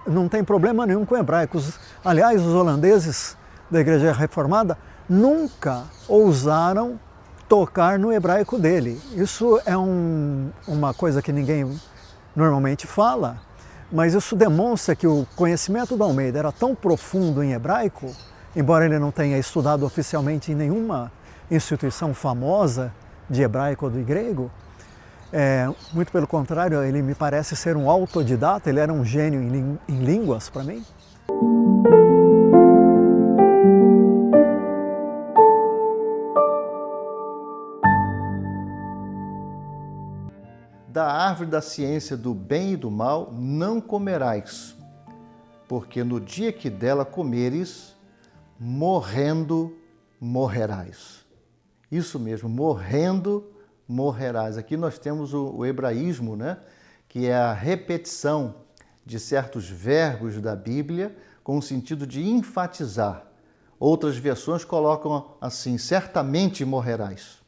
não tem problema nenhum com hebraicos. Aliás, os holandeses da Igreja Reformada nunca ousaram tocar no hebraico dele. Isso é uma coisa que ninguém normalmente fala, mas isso demonstra que o conhecimento do Almeida era tão profundo em hebraico, embora ele não tenha estudado oficialmente em nenhuma instituição famosa de hebraico ou de grego, muito pelo contrário, ele me parece ser um autodidata, ele era um gênio em línguas para mim. da árvore da ciência do bem e do mal não comerás, porque no dia que dela comeres, morrendo morrerás. Isso mesmo, morrendo morrerás. Aqui nós temos o hebraísmo, né? Que é a repetição de certos verbos da Bíblia com o sentido de enfatizar. Outras versões colocam assim, certamente morrerás.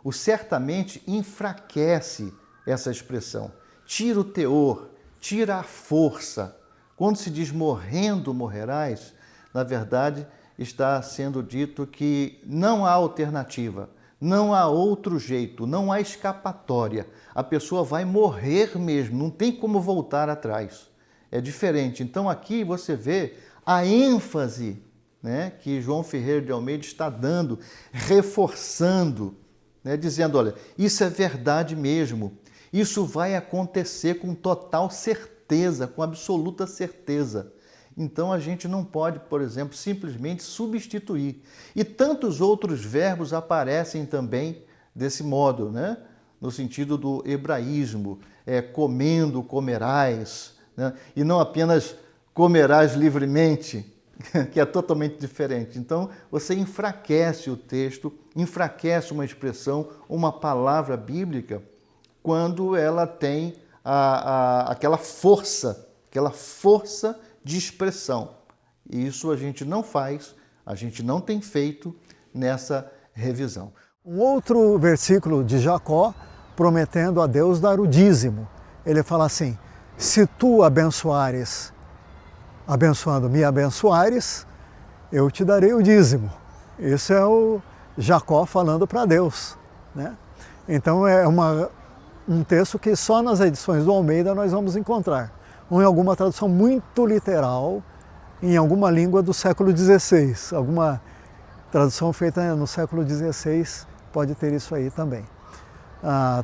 O certamente enfraquece essa expressão, tira o teor, tira a força. Quando se diz morrendo morrerás, na verdade está sendo dito que não há alternativa, não há outro jeito, não há escapatória. A pessoa vai morrer mesmo, não tem como voltar atrás. É diferente. Então aqui você vê a ênfase, né, que João Ferreira de Almeida está dando, reforçando, né, dizendo, olha, isso é verdade mesmo. Isso vai acontecer com total certeza, com absoluta certeza. Então a gente não pode, por exemplo, simplesmente substituir. E tantos outros verbos aparecem também desse modo, né? No sentido do hebraísmo, comendo, comerás, né? E não apenas comerás livremente, que é totalmente diferente. Então você enfraquece o texto, enfraquece uma expressão, uma palavra bíblica, quando ela tem aquela força de expressão. E isso a gente não faz, a gente não tem feito nessa revisão. Um outro versículo de Jacó, prometendo a Deus dar o dízimo. Ele fala assim, se tu abençoares, abençoando me abençoares, eu te darei o dízimo. Isso é o Jacó falando para Deus, né? Então é um texto que só nas edições do Almeida nós vamos encontrar. Ou em alguma tradução muito literal, em alguma língua do século XVI. Alguma tradução feita no século XVI pode ter isso aí também.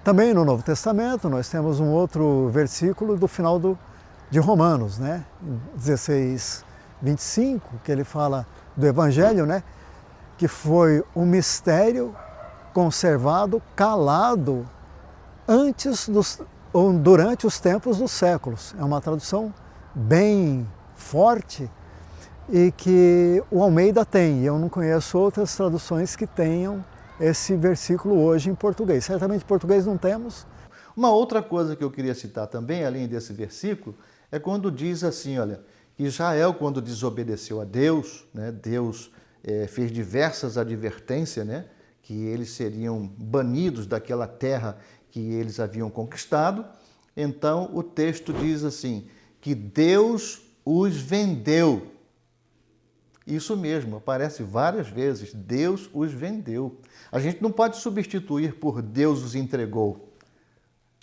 Também no Novo Testamento nós temos um outro versículo do final de Romanos, né? 16, 25, que ele fala do Evangelho, né? Que foi um mistério conservado, calado, ou durante os tempos dos séculos. É uma tradução bem forte e que o Almeida tem. Eu não conheço outras traduções que tenham esse versículo hoje em português. Certamente em português não temos. Uma outra coisa que eu queria citar também, além desse versículo, é quando diz assim, olha, que Israel, quando desobedeceu a Deus, né, Deus fez diversas advertências, né, que eles seriam banidos daquela terra que eles haviam conquistado. Então o texto diz assim, que Deus os vendeu. Isso mesmo, aparece várias vezes, Deus os vendeu. A gente não pode substituir por Deus os entregou.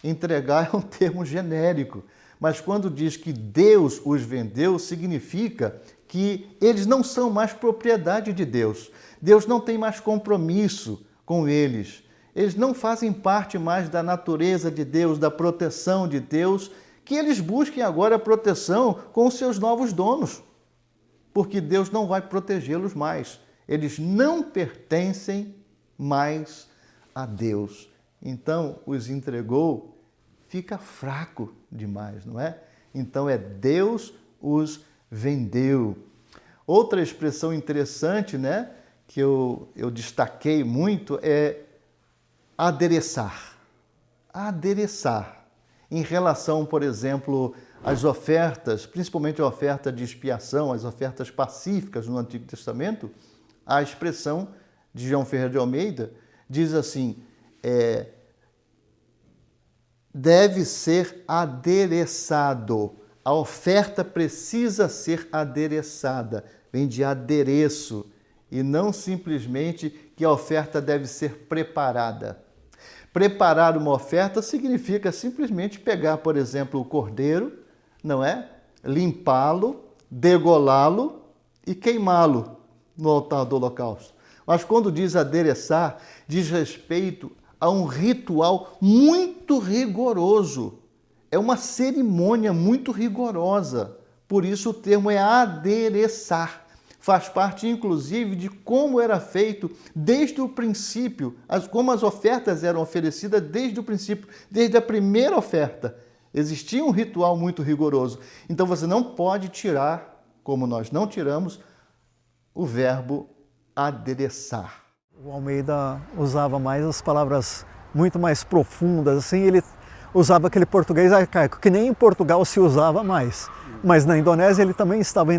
Entregar é um termo genérico, mas quando diz que Deus os vendeu, significa que eles não são mais propriedade de Deus. Deus não tem mais compromisso com eles. Eles não fazem parte mais da natureza de Deus, da proteção de Deus, que eles busquem agora proteção com os seus novos donos, porque Deus não vai protegê-los mais. Eles não pertencem mais a Deus. Então, os entregou, fica fraco demais, não é? Então, é Deus os vendeu. Outra expressão interessante, né, que eu destaquei muito é adereçar. Adereçar. Em relação, por exemplo, às ofertas, principalmente a oferta de expiação, as ofertas pacíficas no Antigo Testamento, a expressão de João Ferreira de Almeida diz assim, deve ser adereçado. A oferta precisa ser adereçada, vem de adereço, e não simplesmente que a oferta deve ser preparada. Preparar uma oferta significa simplesmente pegar, por exemplo, o cordeiro, não é? Limpá-lo, degolá-lo e queimá-lo no altar do holocausto. Mas quando diz adereçar, diz respeito a um ritual muito rigoroso. É uma cerimônia muito rigorosa. Por isso o termo é adereçar. faz parte inclusive de como era feito desde o princípio, como as ofertas eram oferecidas desde o princípio, desde a primeira oferta. Existia um ritual muito rigoroso. Então você não pode tirar, como nós não tiramos, o verbo adereçar. O Almeida usava mais as palavras muito mais profundas, assim, ele usava aquele português arcaico, que nem em Portugal se usava mais. Mas na Indonésia ele também estava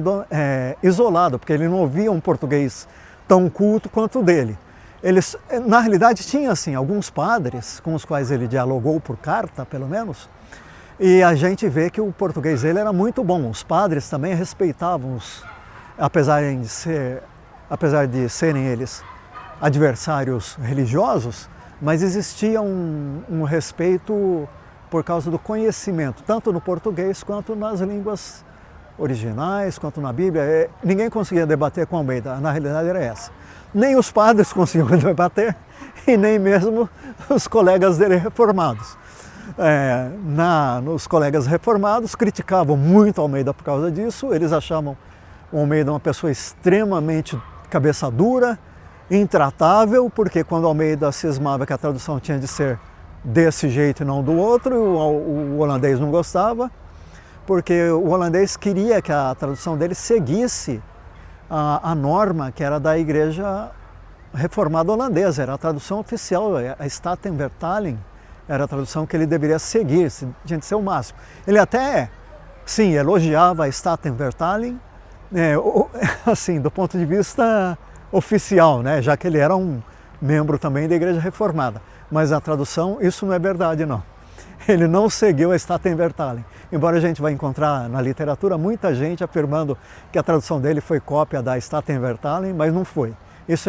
isolado, porque ele não ouvia um português tão culto quanto o dele. Eles, na realidade, tinha assim, alguns padres com os quais ele dialogou por carta, pelo menos, e a gente vê que o português dele era muito bom. Os padres também respeitavam apesar de serem eles adversários religiosos, mas existia um respeito por causa do conhecimento, tanto no português quanto nas línguas originais, quanto na Bíblia. Ninguém conseguia debater com Almeida, na realidade era essa. Nem os padres conseguiam debater e nem mesmo os colegas dele reformados. Os colegas reformados criticavam muito Almeida por causa disso, eles achavam o Almeida uma pessoa extremamente cabeça dura, intratável, porque quando Almeida cismava que a tradução tinha de ser desse jeito e não do outro, o holandês não gostava, porque o holandês queria que a tradução dele seguisse a norma que era da Igreja Reformada Holandesa, era a tradução oficial, a Statenvertaling era a tradução que ele deveria seguir, tinha de ser o máximo. Ele até, sim, elogiava a Statenvertaling, assim, do ponto de vista oficial, né, já que ele era um membro também da Igreja Reformada. Mas a tradução, isso não é verdade, não. Ele não seguiu a Statenvertaling. Embora a gente vai encontrar na literatura muita gente afirmando que a tradução dele foi cópia da Statenvertaling, mas não foi. Isso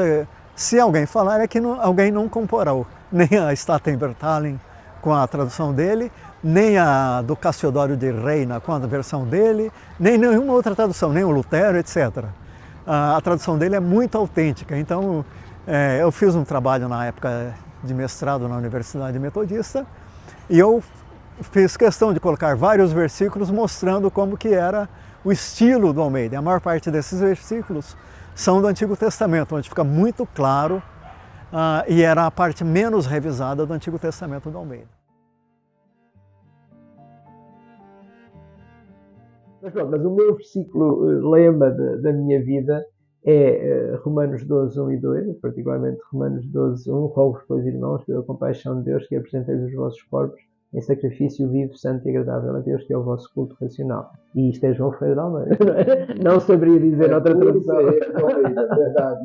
se alguém falar, é que alguém não comparou nem a Statenvertaling com a tradução dele, nem a do Cassiodoro de Reina com a versão dele, nem nenhuma outra tradução, nem o Lutero, etc. A tradução dele é muito autêntica. Então, eu fiz um trabalho na época de mestrado na Universidade Metodista e eu fiz questão de colocar vários versículos mostrando como que era o estilo do Almeida. A maior parte desses versículos são do Antigo Testamento, onde fica muito claro, e era a parte menos revisada do Antigo Testamento do Almeida. Mas o meu versículo lema da minha vida é Romanos 12, 1 e 2, particularmente Romanos 12, 1, rogo-vos, pois, irmãos, pela compaixão de Deus, que apresenteis os vossos corpos em sacrifício vivo, santo e agradável a Deus, que é o vosso culto racional. E isto é João Ferreira de Almeida, não é? Não saberia dizer noutra tradução. É verdade.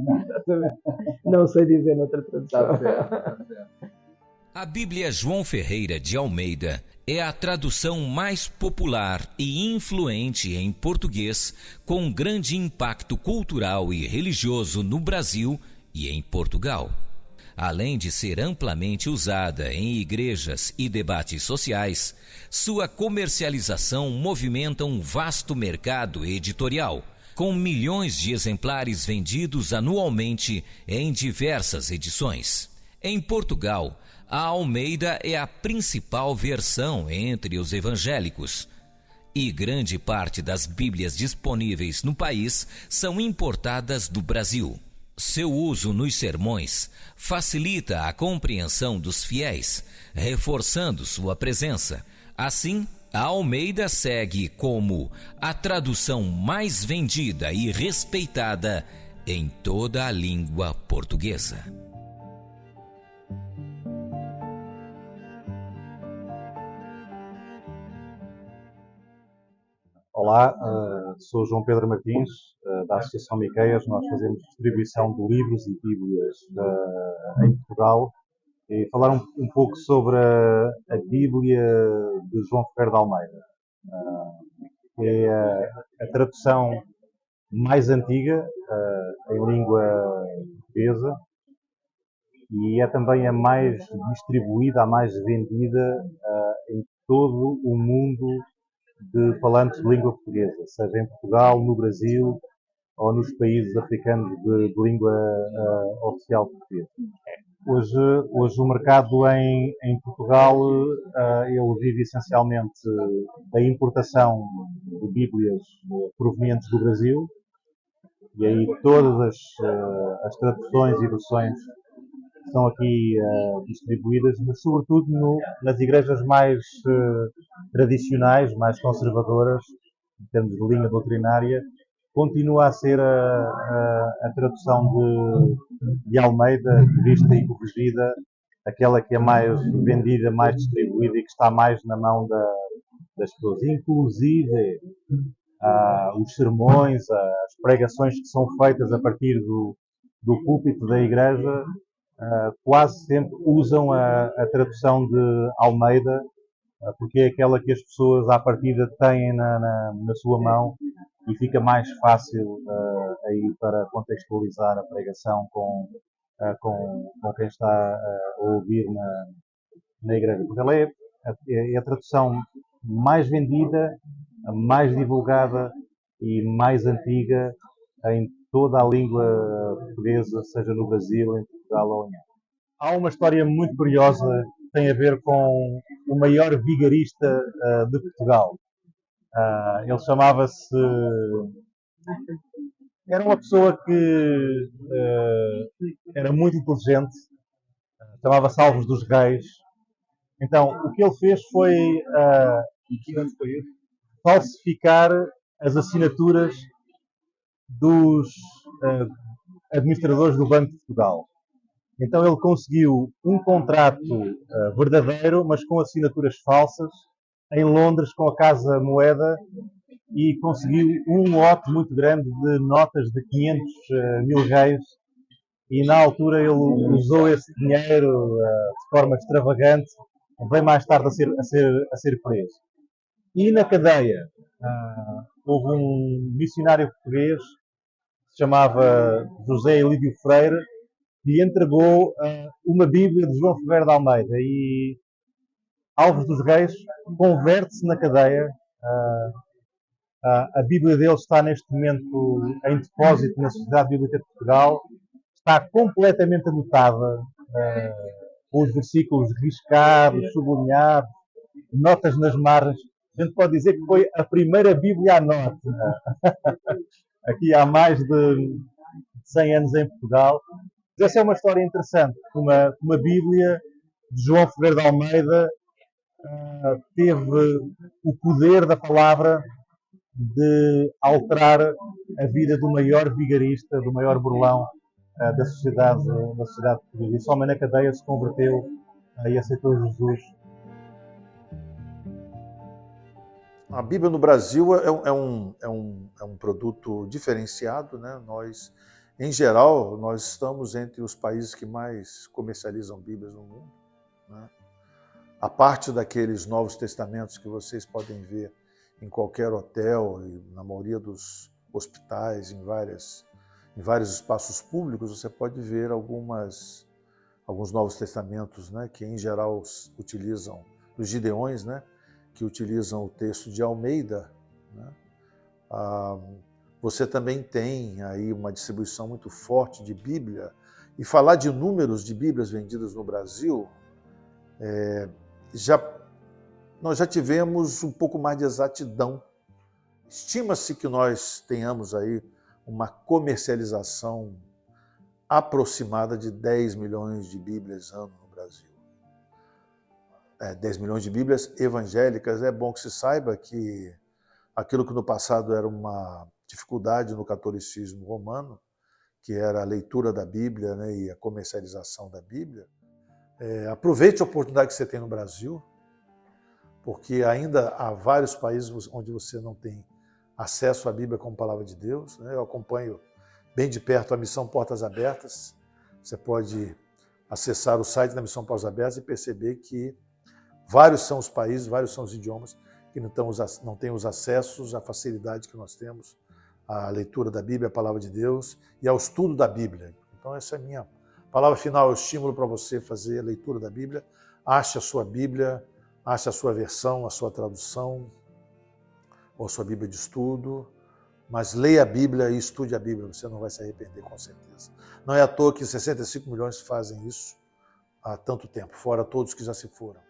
Não sei dizer noutra tradução. A Bíblia João Ferreira de Almeida é a tradução mais popular e influente em português, com grande impacto cultural e religioso no Brasil e em Portugal. Além de ser amplamente usada em igrejas e debates sociais, sua comercialização movimenta um vasto mercado editorial, com milhões de exemplares vendidos anualmente em diversas edições. Em Portugal, a Almeida é a principal versão entre os evangélicos, e grande parte das Bíblias disponíveis no país são importadas do Brasil. Seu uso nos sermões facilita a compreensão dos fiéis, reforçando sua presença. Assim, a Almeida segue como a tradução mais vendida e respeitada em toda a língua portuguesa. Olá, sou João Pedro Martins, da Associação Miqueias. Nós fazemos distribuição de livros e bíblias em Portugal e falar um pouco sobre a Bíblia de João Ferreira de Almeida. É a tradução mais antiga em língua portuguesa e é também a mais distribuída, a mais vendida em todo o mundo de falantes de língua portuguesa, seja em Portugal, no Brasil ou nos países africanos de língua oficial portuguesa. Hoje o mercado em Portugal ele vive essencialmente da importação de Bíblias provenientes do Brasil e aí todas as traduções e versões estão aqui distribuídas, mas sobretudo nas igrejas mais tradicionais, mais conservadoras, em termos de linha doutrinária, continua a ser a tradução de Almeida, revista e corrigida, aquela que é mais vendida, mais distribuída e que está mais na mão das pessoas. Inclusive, os sermões, as pregações que são feitas a partir do púlpito da igreja, quase sempre usam a tradução de Almeida, porque é aquela que as pessoas à partida têm na sua mão e fica mais fácil aí para contextualizar a pregação com quem está a ouvir na igreja. Porque ela é a tradução mais vendida, a mais divulgada e mais antiga em toda a língua portuguesa, seja no Brasil, em Portugal ou em África. Há uma história muito curiosa que tem a ver com o maior vigarista de Portugal. Ele chamava-se... Era uma pessoa que era muito inteligente, chamava-se Alves dos Reis. Então, o que ele fez foi falsificar as assinaturas dos administradores do Banco de Portugal. Então ele conseguiu um contrato verdadeiro, mas com assinaturas falsas, em Londres, com a Casa Moeda, e conseguiu um lote muito grande de notas de 500 mil réis, e na altura ele usou esse dinheiro de forma extravagante, veio mais tarde a ser preso. E na cadeia houve um missionário português que se chamava José Elídio Freire, e entregou uma Bíblia de João Ferreira de Almeida, e Alves dos Reis converte-se na cadeia. A Bíblia dele está neste momento em depósito na Sociedade Bíblica de Portugal, está completamente anotada, com os versículos riscados, sublinhados, notas nas margens. A gente pode dizer que foi a primeira Bíblia à nota, aqui há mais de 100 anos em Portugal. Essa é uma história interessante. Uma Bíblia de João Ferreira de Almeida teve o poder da palavra de alterar a vida do maior vigarista, do maior burlão da sociedade portuguesa. E só na cadeia se converteu e aceitou Jesus. A Bíblia no Brasil é um produto diferenciado, né? Nós, em geral, nós estamos entre os países que mais comercializam Bíblias no mundo, né? A parte daqueles Novos Testamentos que vocês podem ver em qualquer hotel e na maioria dos hospitais, em vários espaços públicos, você pode ver alguns Novos Testamentos, né, que em geral utilizam, os Gideões, né, que utilizam o texto de Almeida, né? Você também tem aí uma distribuição muito forte de Bíblia. E falar de números de Bíblias vendidas no Brasil, nós já tivemos um pouco mais de exatidão. Estima-se que nós tenhamos aí uma comercialização aproximada de 10 milhões de Bíblias ano no Brasil. 10 milhões de Bíblias evangélicas. É bom que se saiba que aquilo que no passado era uma dificuldade no catolicismo romano, que era a leitura da Bíblia, né, e a comercialização da Bíblia, aproveite a oportunidade que você tem no Brasil, porque ainda há vários países onde você não tem acesso à Bíblia como palavra de Deus, né? Eu acompanho bem de perto a Missão Portas Abertas. Você pode acessar o site da Missão Portas Abertas e perceber que vários são os países, vários são os idiomas que não têm os acessos, a facilidade que nós temos à leitura da Bíblia, à palavra de Deus e ao estudo da Bíblia. Então essa é a minha palavra final, eu estímulo para você fazer a leitura da Bíblia. Ache a sua Bíblia, ache a sua versão, a sua tradução, ou a sua Bíblia de estudo, mas leia a Bíblia e estude a Bíblia, você não vai se arrepender, com certeza. Não é à toa que 65 milhões fazem isso há tanto tempo, fora todos que já se foram.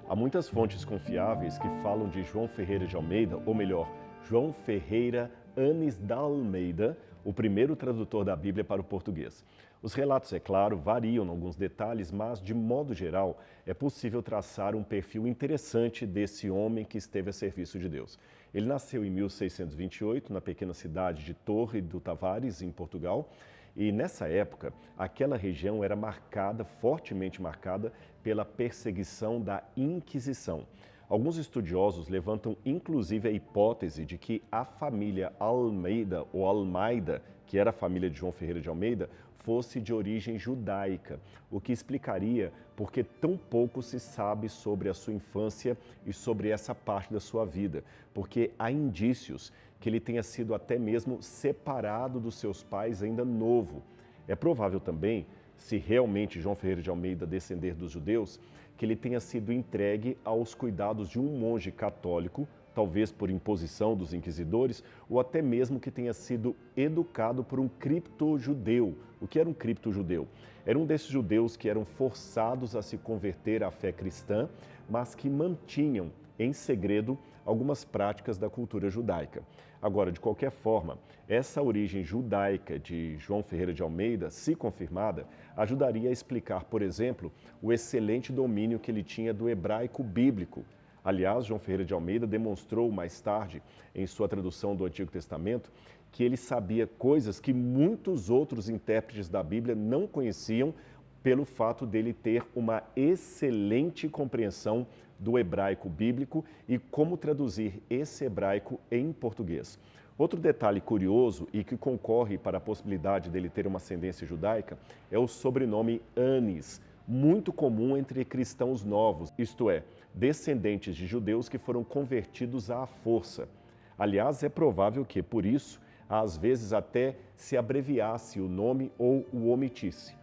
Há muitas fontes confiáveis que falam de João Ferreira de Almeida, ou melhor, João Ferreira Anis da Almeida, o primeiro tradutor da Bíblia para o português. Os relatos, é claro, variam em alguns detalhes, mas, de modo geral, é possível traçar um perfil interessante desse homem que esteve a serviço de Deus. Ele nasceu em 1628, na pequena cidade de Torre do Tavares, em Portugal, e nessa época, aquela região era marcada, fortemente marcada, pela perseguição da Inquisição. Alguns estudiosos levantam inclusive a hipótese de que a família Almeida ou Almeida, que era a família de João Ferreira de Almeida, fosse de origem judaica, o que explicaria por que tão pouco se sabe sobre a sua infância e sobre essa parte da sua vida, porque há indícios que ele tenha sido até mesmo separado dos seus pais ainda novo. É provável também, se realmente João Ferreira de Almeida descender dos judeus, que ele tenha sido entregue aos cuidados de um monge católico, talvez por imposição dos inquisidores, ou até mesmo que tenha sido educado por um cripto-judeu. O que era um cripto-judeu? Era um desses judeus que eram forçados a se converter à fé cristã, mas que mantinham em segredo algumas práticas da cultura judaica. Agora, de qualquer forma, essa origem judaica de João Ferreira de Almeida, se confirmada, ajudaria a explicar, por exemplo, o excelente domínio que ele tinha do hebraico bíblico. Aliás, João Ferreira de Almeida demonstrou mais tarde, em sua tradução do Antigo Testamento, que ele sabia coisas que muitos outros intérpretes da Bíblia não conheciam, pelo fato dele ter uma excelente compreensão do hebraico bíblico e como traduzir esse hebraico em português. Outro detalhe curioso e que concorre para a possibilidade dele ter uma ascendência judaica é o sobrenome Anis, muito comum entre cristãos novos, isto é, descendentes de judeus que foram convertidos à força. Aliás, é provável que, por isso, às vezes até se abreviasse o nome ou o omitisse.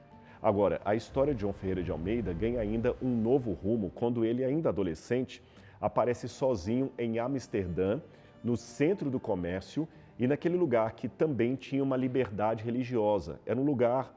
Agora, a história de João Ferreira de Almeida ganha ainda um novo rumo quando ele, ainda adolescente, aparece sozinho em Amsterdã, no centro do comércio e naquele lugar que também tinha uma liberdade religiosa. Era um lugar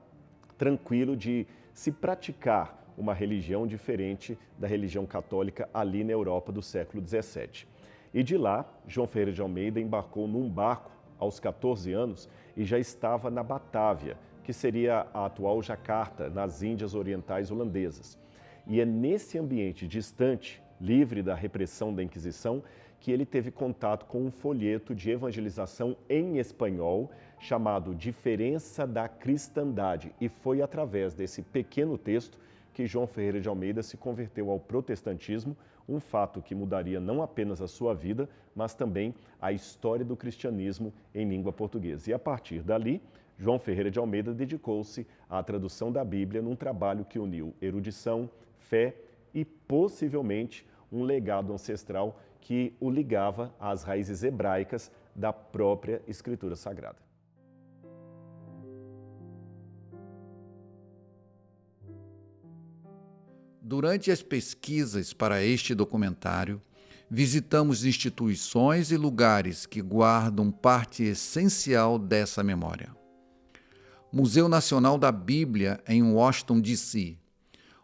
tranquilo de se praticar uma religião diferente da religião católica ali na Europa do século XVII. E de lá, João Ferreira de Almeida embarcou num barco aos 14 anos e já estava na Batávia, que seria a atual Jacarta, nas Índias Orientais Holandesas. E é nesse ambiente distante, livre da repressão da Inquisição, que ele teve contato com um folheto de evangelização em espanhol chamado Diferença da Cristandade. E foi através desse pequeno texto que João Ferreira de Almeida se converteu ao protestantismo, um fato que mudaria não apenas a sua vida, mas também a história do cristianismo em língua portuguesa. E a partir dali, João Ferreira de Almeida dedicou-se à tradução da Bíblia num trabalho que uniu erudição, fé e, possivelmente, um legado ancestral que o ligava às raízes hebraicas da própria Escritura Sagrada. Durante as pesquisas para este documentário, visitamos instituições e lugares que guardam parte essencial dessa memória. Museu Nacional da Bíblia, em Washington, D.C.,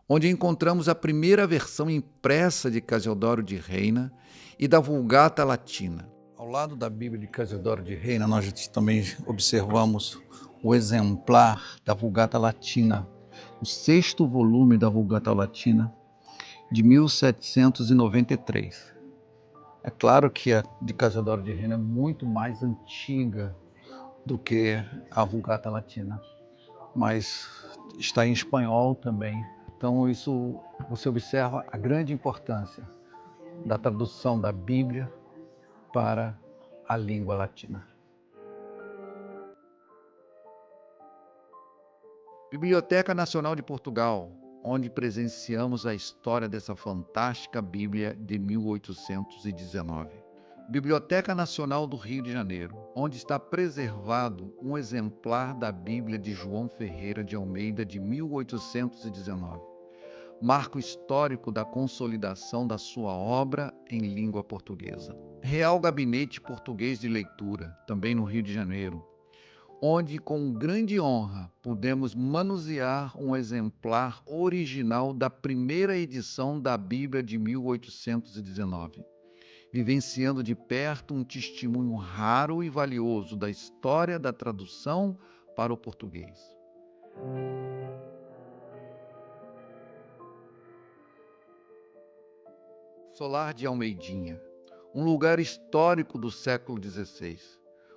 onde encontramos a primeira versão impressa de Casiodoro de Reina e da Vulgata Latina. Ao lado da Bíblia de Casiodoro de Reina, nós também observamos o exemplar da Vulgata Latina, o 6º volume da Vulgata Latina, de 1793. É claro que a de Casiodoro de Reina é muito mais antiga do que a Vulgata Latina, mas está em espanhol também. Então isso, você observa a grande importância da tradução da Bíblia para a língua latina. Biblioteca Nacional de Portugal, onde presenciamos a história dessa fantástica Bíblia de 1819. Biblioteca Nacional do Rio de Janeiro, onde está preservado um exemplar da Bíblia de João Ferreira de Almeida de 1819. Marco histórico da consolidação da sua obra em língua portuguesa. Real Gabinete Português de Leitura, também no Rio de Janeiro, onde com grande honra pudemos manusear um exemplar original da primeira edição da Bíblia de 1819. vivenciando de perto um testemunho raro e valioso da história da tradução para o português. Solar de Almeidinha, um lugar histórico do século XVI,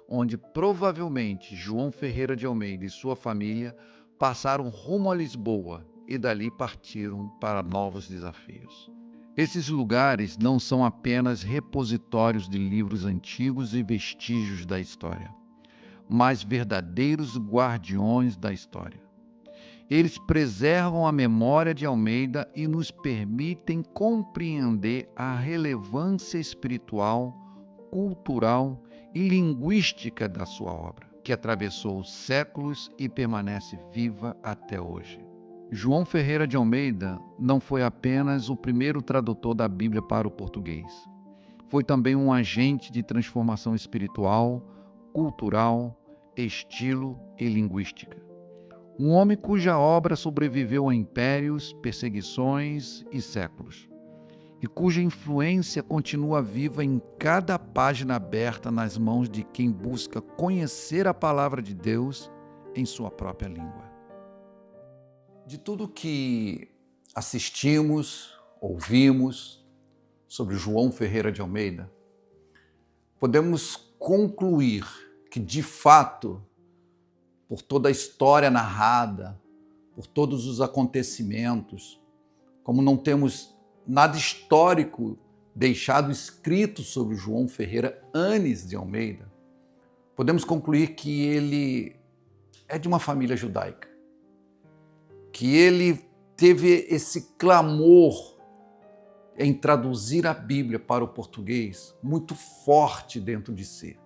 onde provavelmente João Ferreira de Almeida e sua família passaram rumo a Lisboa e dali partiram para novos desafios. Esses lugares não são apenas repositórios de livros antigos e vestígios da história, mas verdadeiros guardiões da história. Eles preservam a memória de Almeida e nos permitem compreender a relevância espiritual, cultural e linguística da sua obra, que atravessou os séculos e permanece viva até hoje. João Ferreira de Almeida não foi apenas o primeiro tradutor da Bíblia para o português. Foi também um agente de transformação espiritual, cultural, estilo e linguística. Um homem cuja obra sobreviveu a impérios, perseguições e séculos, e cuja influência continua viva em cada página aberta nas mãos de quem busca conhecer a palavra de Deus em sua própria língua. De tudo que assistimos, ouvimos sobre João Ferreira de Almeida, podemos concluir que, de fato, por toda a história narrada, por todos os acontecimentos, como não temos nada histórico deixado escrito sobre João Ferreira Anis de Almeida, podemos concluir que ele é de uma família judaica, que ele teve esse clamor em traduzir a Bíblia para o português muito forte dentro de si.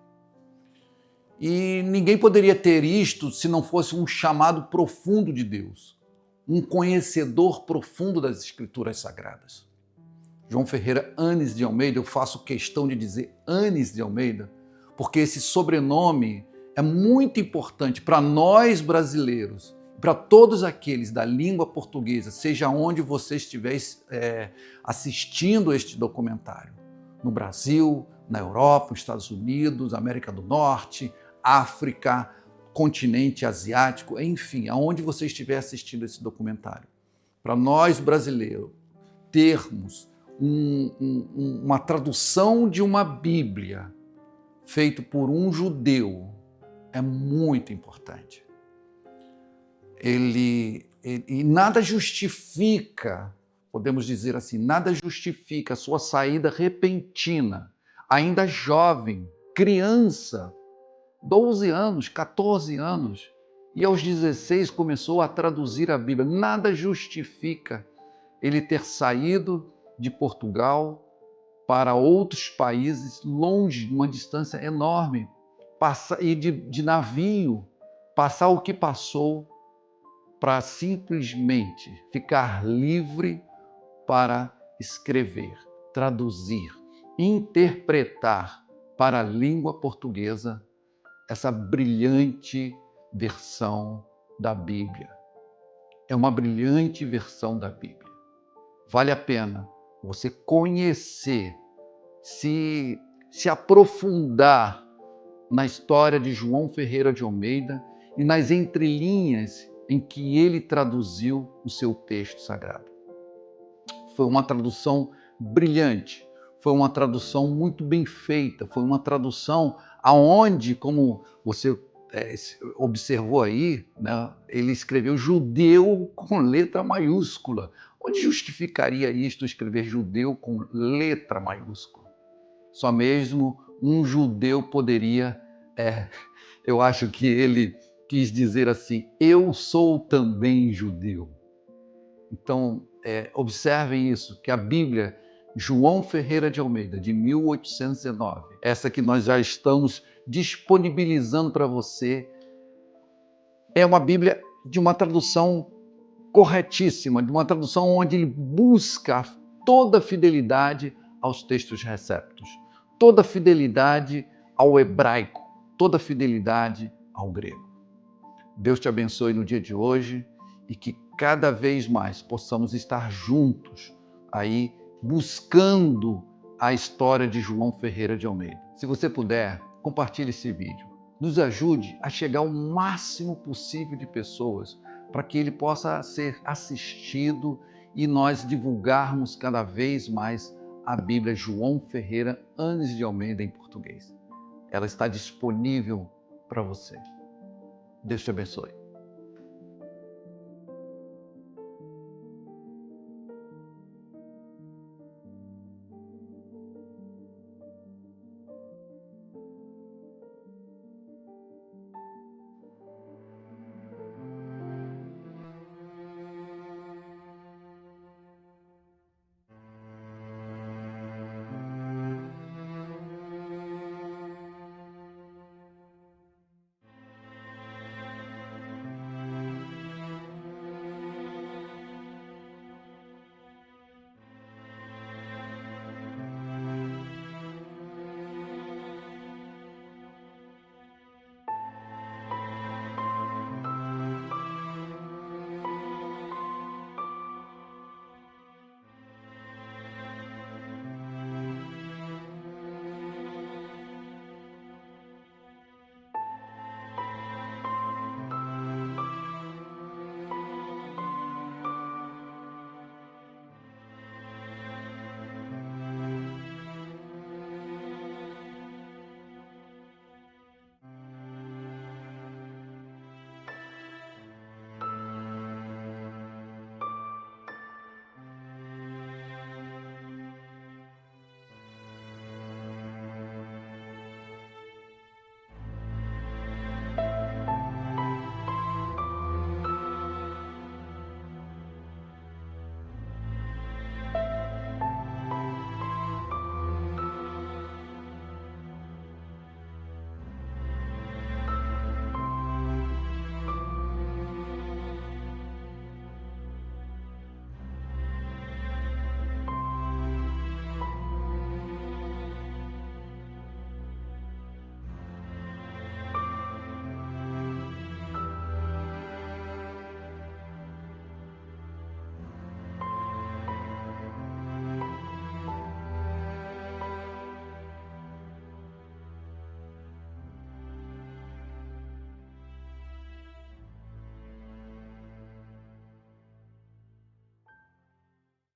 E ninguém poderia ter isto se não fosse um chamado profundo de Deus, um conhecedor profundo das Escrituras Sagradas. João Ferreira Anis de Almeida, eu faço questão de dizer Anis de Almeida, porque esse sobrenome é muito importante para nós brasileiros, para todos aqueles da língua portuguesa, seja onde você estiver assistindo este documentário, no Brasil, na Europa, nos Estados Unidos, América do Norte, África, continente asiático, enfim, aonde você estiver assistindo esse documentário. Para nós brasileiros termos uma tradução de uma Bíblia feita por um judeu é muito importante. E nada justifica, podemos dizer assim, nada justifica a sua saída repentina, ainda jovem, criança, 12 anos, 14 anos, e aos 16 começou a traduzir a Bíblia. Nada justifica ele ter saído de Portugal para outros países, longe, numa distância enorme, e de navio, passar o que passou para simplesmente ficar livre para escrever, traduzir, interpretar para a língua portuguesa essa brilhante versão da Bíblia. É uma brilhante versão da Bíblia. Vale a pena você conhecer, se aprofundar na história de João Ferreira de Almeida e nas entrelinhas em que ele traduziu o seu texto sagrado. Foi uma tradução brilhante, foi uma tradução muito bem feita, foi uma tradução aonde, como você observou aí, né, ele escreveu judeu com letra maiúscula. Onde justificaria isto, escrever judeu com letra maiúscula? Só mesmo um judeu poderia, eu acho que ele quis dizer assim, eu sou também judeu. Então, observem isso, que a Bíblia, João Ferreira de Almeida, de 1819, essa que nós já estamos disponibilizando para você, é uma Bíblia de uma tradução corretíssima, de uma tradução onde ele busca toda a fidelidade aos textos receptos, toda a fidelidade ao hebraico, toda a fidelidade ao grego. Deus te abençoe no dia de hoje e que cada vez mais possamos estar juntos aí buscando a história de João Ferreira de Almeida. Se você puder, compartilhe esse vídeo. Nos ajude a chegar ao máximo possível de pessoas para que ele possa ser assistido e nós divulgarmos cada vez mais a Bíblia João Ferreira Anis de Almeida em português. Ela está disponível para você. Deus te abençoe.